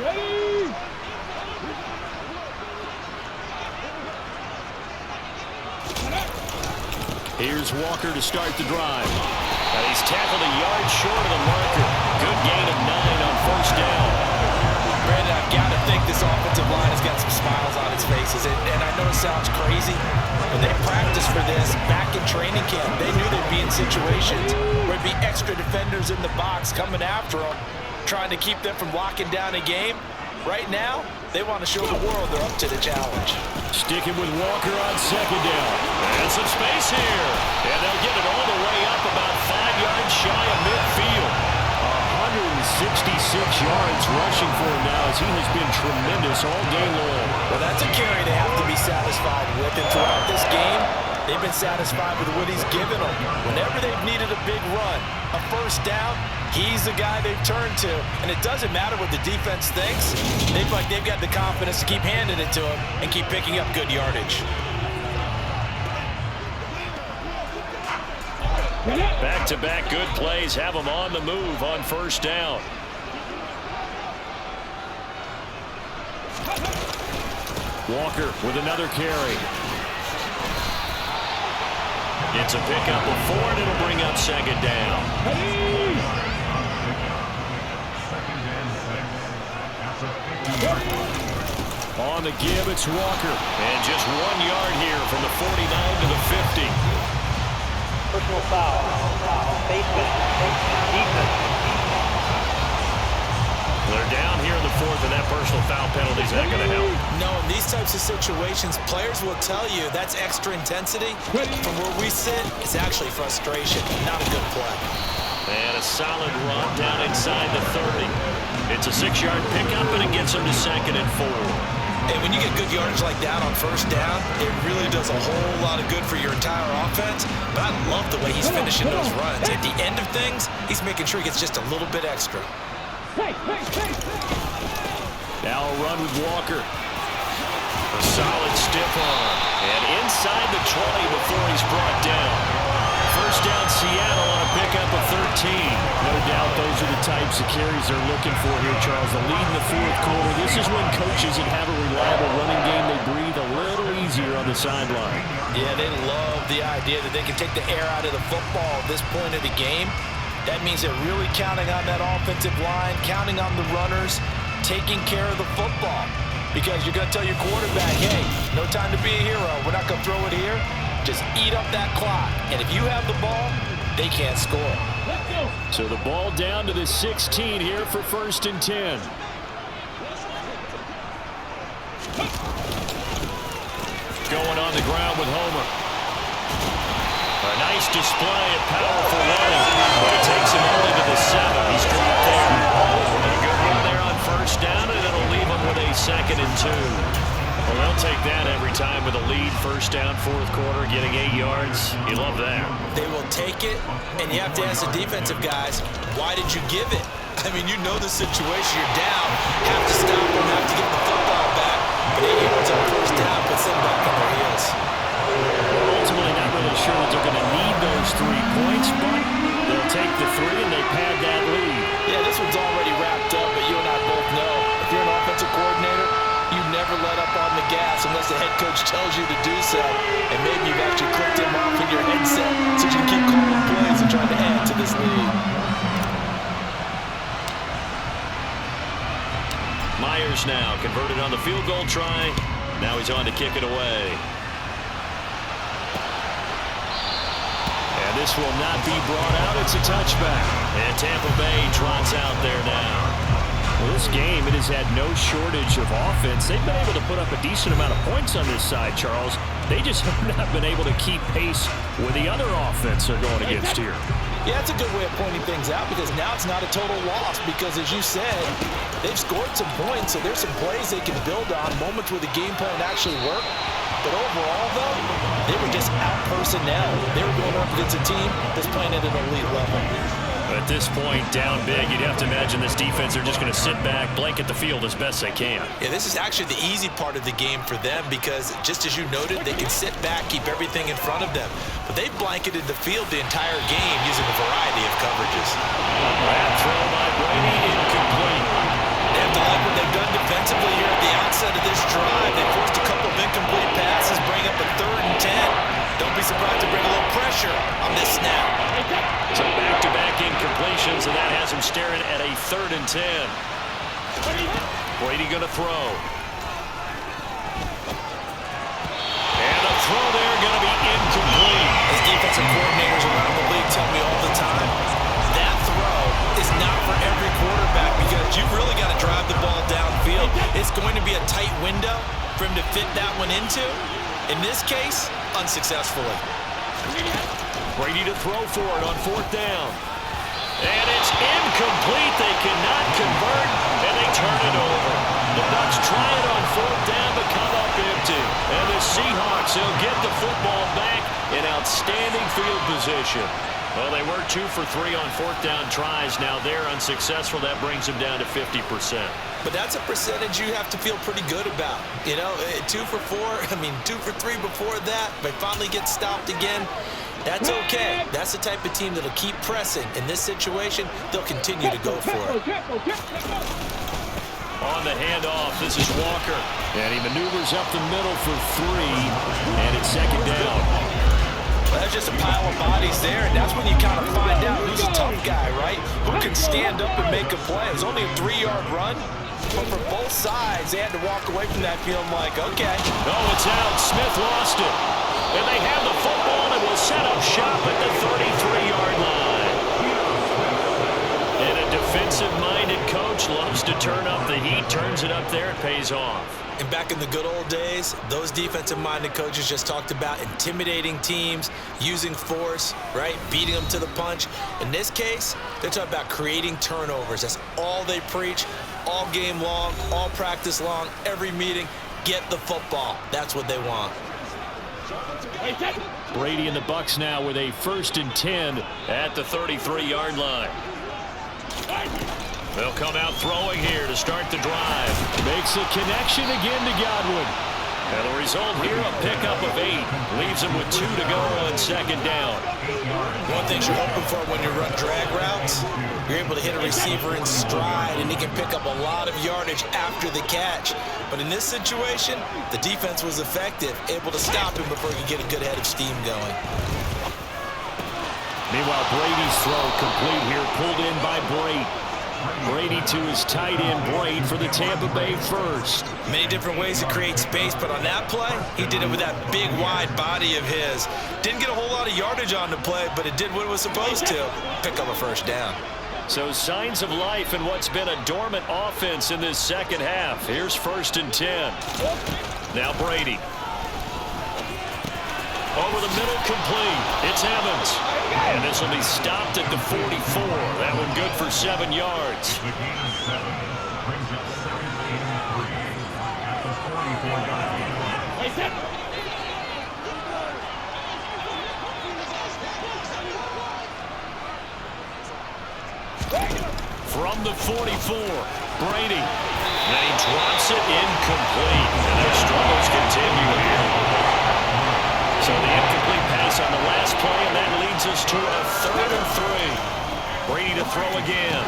Ready? Here's Walker to start the drive. And he's tackled a yard short of the marker. Good gain of 9 on first down. Brandon, I've got to think this offensive line has got some smiles on its faces. And I know it sounds crazy, but they practiced for this back in training camp. They knew they'd be in situations where it'd be extra defenders in the box coming after them, trying to keep them from locking down a game. Right now, they want to show the world they're up to the challenge. Sticking with Walker on second down. And some space here. And they'll get it all the way up about 5 yards shy of midfield. 166 yards rushing for him now as he has been tremendous all game long. Well, that's a carry they have to be satisfied with. And throughout this game, they've been satisfied with what he's given them. Whenever they've needed a big run, a first down, he's the guy they've turned to. And it doesn't matter what the defense thinks. They've got the confidence to keep handing it to him and keep picking up good yardage. Back-to-back good plays have them on the move on first down. Walker with another carry. It's a pickup of 4, and it'll bring up second down. On the give, it's Walker. And just 1 yard here from the 49 to the 50. Personal foul. Defense. They're down here in the 4th, and that personal foul penalties aren't going to help. No, in these types of situations, players will tell you that's extra intensity. From where we sit, it's actually frustration, not a good play. And a solid run down inside the 30. It's a 6-yard pickup, and it gets them to 2nd and 4. And when you get good yardage like that on first down, it really does a whole lot of good for your entire offense. But I love the way he's finishing those runs. At the end of things, he's making sure he gets just a little bit extra. Now a run with Walker. A solid stiff arm. And inside the 20 before he's brought down. First down, Seattle on a pickup of 13. No doubt those are the types of carries they're looking for here, Charles. The lead in the fourth quarter. This is when coaches that have a reliable running game, they breathe a little easier on the sideline. Yeah, they love the idea that they can take the air out of the football at this point of the game. That means they're really counting on that offensive line, counting on the runners, taking care of the football. Because you're going to tell your quarterback, hey, no time to be a hero. We're not going to throw it here. Just eat up that clock. And if you have the ball, they can't score. So the ball down to the 16 here for 1st and 10. Going on the ground with Homer. A nice display of powerful running. But it takes him only to the 7. He's dropped there. A good run there on first down, and it'll leave him with a 2nd and 2. Well, they'll take that every time with a lead. First down, fourth quarter, getting 8 yards. You love that. They will take it, and you have to ask the defensive guys, why did you give it? I mean, you know the situation. You're down. Have to stop them, have to get the football back. But 8 yards on first down puts them back on their heels. Ultimately not really sure that they're going to need those 3 points, but they'll take the 3 and they pad that lead. Yeah, this one's already wrapped up, but you and I both know if you're an offensive coordinator, you never let up on the gas unless the head coach tells you to do so. And maybe you've actually clicked him off in your headset so you can keep calling plays and trying to add to this lead. Myers now converted on the field goal try. Now he's on to kick it away. And this will not be brought out. It's a touchback. And Tampa Bay trots out there now. Well, this game, it has had no shortage of offense. They've been able to put up a decent amount of points on this side, Charles. They just have not been able to keep pace with the other offense they're going against here. Yeah, that's a good way of pointing things out because now it's not a total loss because, as you said, they've scored some points, so there's some plays they can build on, moments where the game plan actually worked. But overall, though, they were just out personnel. They were going up against a team that's playing at an elite level. At this point, down big, you'd have to imagine this defense, they're just going to sit back, blanket the field as best they can. Yeah, this is actually the easy part of the game for them because, just as you noted, they can sit back, keep everything in front of them. But they've blanketed the field the entire game using a variety of coverages. That throw by Brady, incomplete. They have to like what they've done defensively here at the outset of this drive. They forced a couple of incomplete passes, bring up a 3rd and 10. Don't be surprised to bring a little pressure on this snap. So back-to-back incompletions, and that has him staring at a 3rd and 10. Brady going to throw. And a throw there going to be incomplete. As defensive coordinators around the league tell me all the time, that throw is not for every quarterback because you've really got to drive the ball downfield. It's going to be a tight window for him to fit that one into. In this case, unsuccessfully. Brady to throw for it on 4th down. And it's incomplete. They cannot convert, and they turn it over. The Bucs try it on 4th down, but come up empty. And the Seahawks, they'll get the football back in outstanding field position. Well, they were 2 for 3 on 4th down tries. Now they're unsuccessful. That brings them down to 50%. But that's a percentage you have to feel pretty good about. You know, 2 for 4, 2 for 3 before that. They finally get stopped again. That's okay. That's the type of team that'll keep pressing. In this situation, they'll continue to go for it. On the handoff, this is Walker. And he maneuvers up the middle for 3, and it's 2nd down. Well, that's just a pile of bodies there, and that's when you kind of find out who's a tough guy, right? Who can stand up and make a play. It's only a 3-yard run, but for both sides, they had to walk away from that feeling like, okay. Oh, it's out. Smith lost it. And they have the football and will set up shop at the 33-yard line. And a defensive-minded coach coach loves to turn up the heat, turns it up there, it pays off. And back in the good old days, those defensive-minded coaches just talked about intimidating teams, using force, right, beating them to the punch. In this case, they're talking about creating turnovers. That's all they preach, all game long, all practice long, every meeting. Get the football. That's what they want. Brady and the Bucs now with a 1st and 10 at the 33-yard line. They'll come out throwing here to start the drive. Makes a connection again to Godwin. And the result here, a pickup of 8. Leaves him with 2 to go on 2nd down. One thing you're hoping for when you run drag routes, you're able to hit a receiver in stride, and he can pick up a lot of yardage after the catch. But in this situation, the defense was effective, able to stop him before he could get a good head of steam going. Meanwhile, Brady's throw complete here, pulled in by Brady. Brady to his tight end, Brady, for the Tampa Bay first. Many different ways to create space, but on that play, he did it with that big, wide body of his. Didn't get a whole lot of yardage on the play, but it did what it was supposed to, pick up a 1st down. So signs of life in what's been a dormant offense in this second half. Here's 1st and 10. Now Brady. Over the middle, complete. It's Evans. And this will be stopped at the 44. That one good for 7 yards. From the 44, Brady. And he drops it incomplete. And their struggles continue here. So the incomplete pass on the last play, and that leads us to a 3rd and 3. Brady to throw again.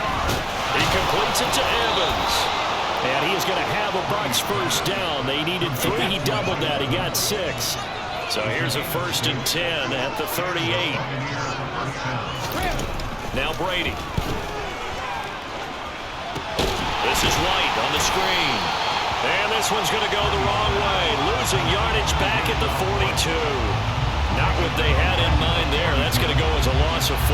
He completes it to Evans. And he is going to have a Bucs 1st down. They needed 3. He doubled that. He got 6. So here's a 1st and 10 at the 38. Now Brady. This is White on the screen. And this one's going to go the wrong way. Losing yardage back at the 42. Not what they had in mind there. That's going to go as a loss of 4.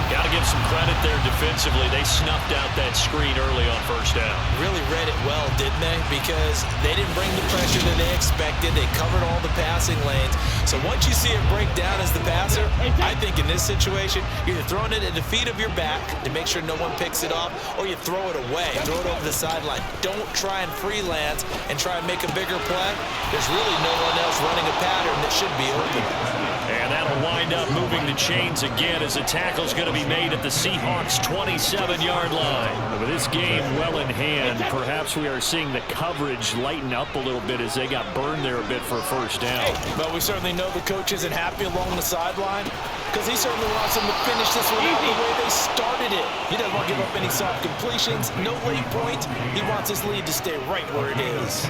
Got to give some credit there defensively. They snuffed out that screen early on 1st down. Really read it well, didn't they? Because they didn't bring the pressure that they expected. They covered all the passing lanes. So once you see it break down as the passer, I think in this situation, you're either throwing it at the feet of your back to make sure no one picks it off, or you throw it away, throw it over the sideline. Don't try and freelance and try and make a bigger play. There's really no one else running a pattern that should be open. And that'll wind up moving the chains again as a tackle's going to be made at the Seahawks' 27-yard line. With this game well in hand, perhaps we are seeing the coverage lighten up a little bit as they got burned there a bit for a 1st down. But we certainly know the coach isn't happy along the sideline because he certainly wants them to finish this one out the way they started it. He doesn't want to give up any soft completions, no late points. He wants his lead to stay right where it is.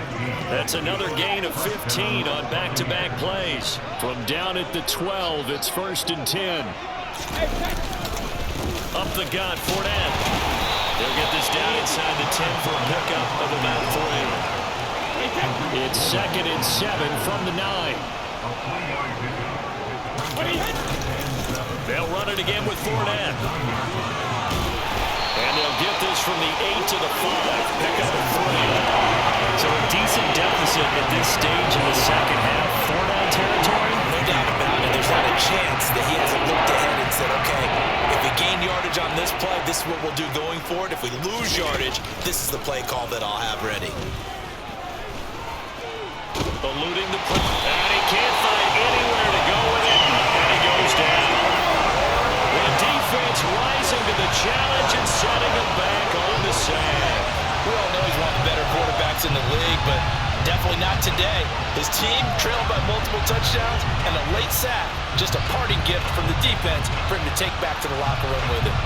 That's another gain of 15 on back-to-back plays. From down at the 12, it's 1st and 10. Up the gut, Fournette. They'll get this down inside the 10 for a pickup of about 3. It's 2nd and 7 from the 9. They'll run it again with Fournette. And they'll get this from the 8 to the 5. Pickup of 3. So a decent deficit at this stage in the second half. 4-down territory. No doubt about it. There's not a chance that he hasn't looked ahead and said, okay, if we gain yardage on this play, this is what we'll do going forward. If we lose yardage, this is the play call that I'll have ready. Eluding the play. And he can't find anywhere to go with it. And he goes down. The defense rising to the challenge and setting him back on the sack. We all know he's one of the better quarterbacks in the league, but definitely not today. His team trailed by multiple touchdowns and a late sack. Just a parting gift from the defense for him to take back to the locker room with him.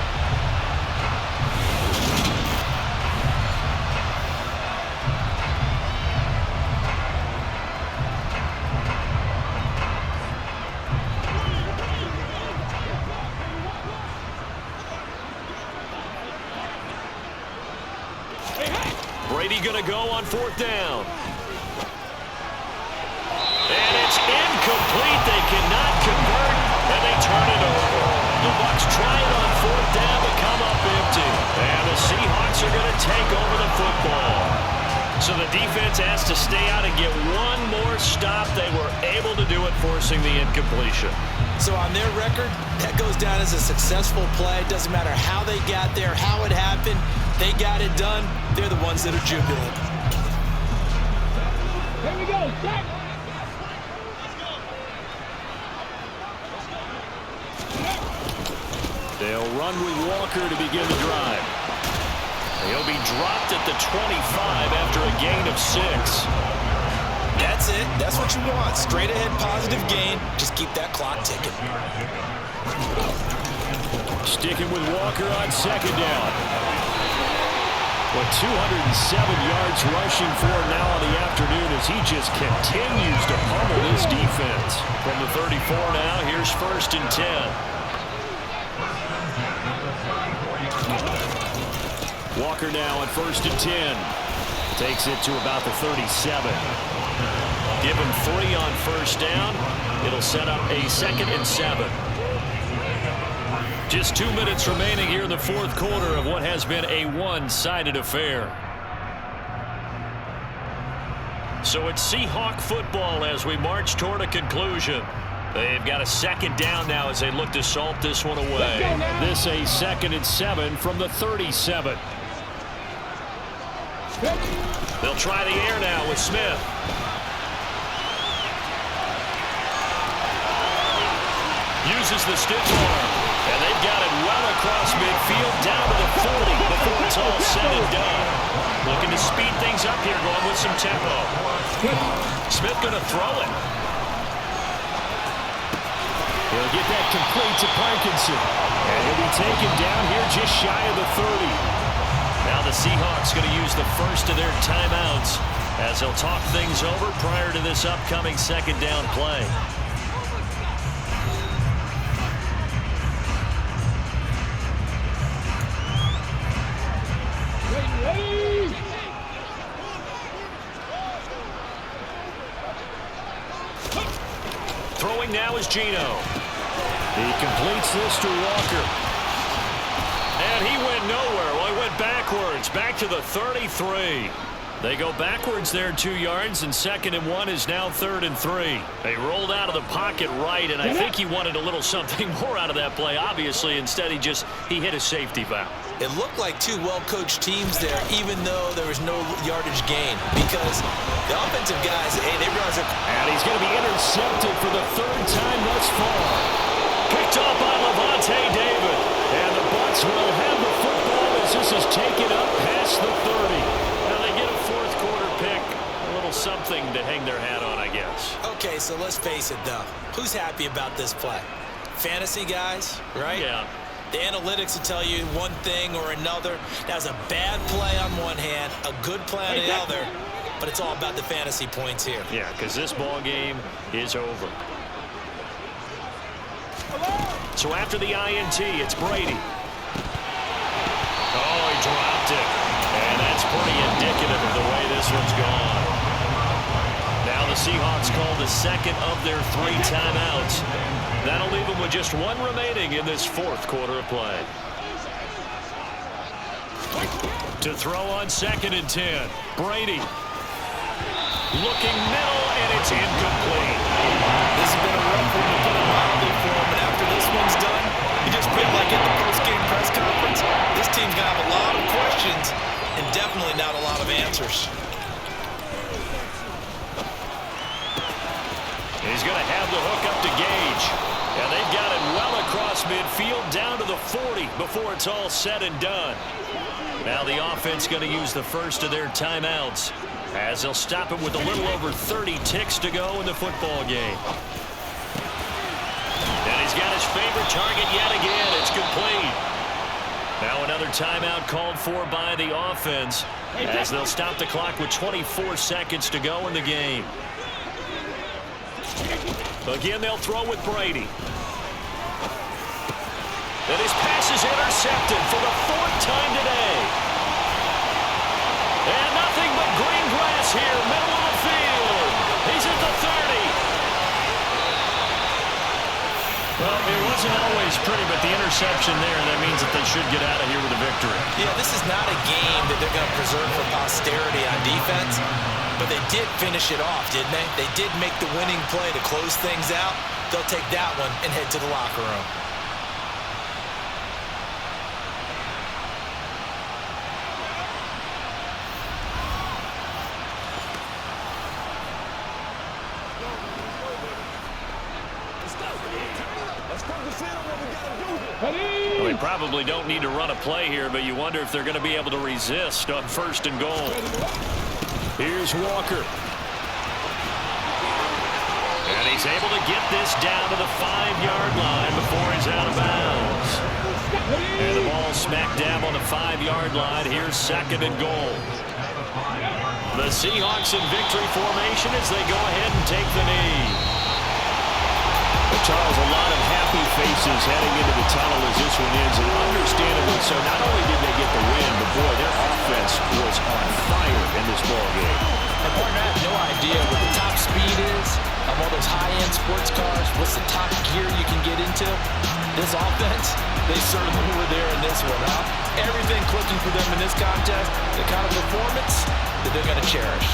Brady going to go on 4th down. And it's incomplete. They cannot convert, and they turn it over. The Bucs try it on 4th down to come up empty. And the Seahawks are going to take over the football. So the defense has to stay out and get one more stop. They were able to do it, forcing the incompletion. So on their record, that goes down as a successful play. Doesn't matter how they got there, how it happened. They got it done. They're the ones that are jubilant. Here we go, check. They'll run with Walker to begin the drive. He'll be dropped at the 25 after a gain of 6. That's it. That's what you want. Straight ahead positive gain. Just keep that clock ticking. Sticking with Walker on second down. With 207 yards rushing for now on the afternoon as he just continues to pummel his defense. From the 34 now, here's 1st and 10. Walker now on 1st and 10. Takes it to about the 37. Give him 3 on 1st down. It'll set up a 2nd and 7. Just 2 minutes remaining here in the 4th quarter of what has been a one-sided affair. So it's Seahawk football as we march toward a conclusion. They've got a 2nd down now as they look to salt this one away. This a 2nd and 7 from the 37. They'll try the air now with Smith. Uses the stiff arm, and they've got it well across midfield down to the 40 before it's all said and done. Looking to speed things up here, going with some tempo. Smith going to throw it. He'll get that complete to Parkinson. And he'll be taken down here just shy of the 30. Now the Seahawks going to use the first of their timeouts as they'll talk things over prior to this upcoming 2nd down play. Throwing now is Geno. He completes this to Walker. And he went nowhere. Well, he went backwards, back to the 33. They go backwards there 2 yards, and 2nd and 1 is now 3rd and 3. They rolled out of the pocket right, and I think he wanted a little something more out of that play, obviously. Instead, he hit a safety valve. It looked like 2 well-coached teams there, even though there was no yardage gain, because the offensive guys, hey, they realize and he's going to be intercepted for the 3rd time thus far. Picked up by Levante David. And the Bucs will have the football as this is taken up past the 30. Now they get a 4th quarter pick. A little something to hang their hat on, I guess. Okay, so let's face it, though. Who's happy about this play? Fantasy guys, right? Yeah. The analytics will tell you one thing or another. That was a bad play on one hand, a good play on the other, but it's all about the fantasy points here. Yeah, because this ball game is over. So after the INT, it's Brady. Oh, he dropped it. And that's pretty indicative of the way this one's gone. Now the Seahawks call the 2nd of their 3 timeouts. That'll leave them with just 1 remaining in this 4th quarter of play. To throw on 2nd and 10. Brady. Looking middle, and it's incomplete. This has been a rough one to put it mildly for him, and after this one's done, you just feel like at the post-game press conference, this team's going to have a lot of questions and definitely not a lot of answers. He's going to have the hook up to Gage. And they've got it well across midfield down to the 40 before it's all said and done. Now the offense going to use the first of their timeouts as they'll stop it with a little over 30 ticks to go in the football game. And he's got his favorite target yet again. It's complete. Now another timeout called for by the offense as they'll stop the clock with 24 seconds to go in the game. Again, they'll throw with Brady. And his pass is intercepted for the 4th time today. And nothing but green grass here, middle of the field. He's at the 30. Well, it wasn't always is pretty, but the interception there, that means that they should get out of here with a victory. Yeah, this is not a game that they're going to preserve for posterity on defense, but they did finish it off, didn't they? They did make the winning play to close things out. They'll take that one and head to the locker room. Well, they probably don't need to run a play here, but you wonder if they're going to be able to resist on 1st and goal. Here's Walker. And he's able to get this down to the 5-yard line before he's out of bounds. And the ball smack dab on the 5-yard line. Here's 2nd and goal. The Seahawks in victory formation as they go ahead and take the knee. Well, Charles, a lot of happy faces heading into the tunnel as this one ends, and understandably so. Not only did they get the win, but boy, their offense was on fire in this ballgame. And partner, I have no idea what the top speed is of all those high-end sports cars. What's the top gear you can get into? This offense, they certainly were there in this one, huh? Everything clicking for them in this contest, the kind of performance that they're going to cherish.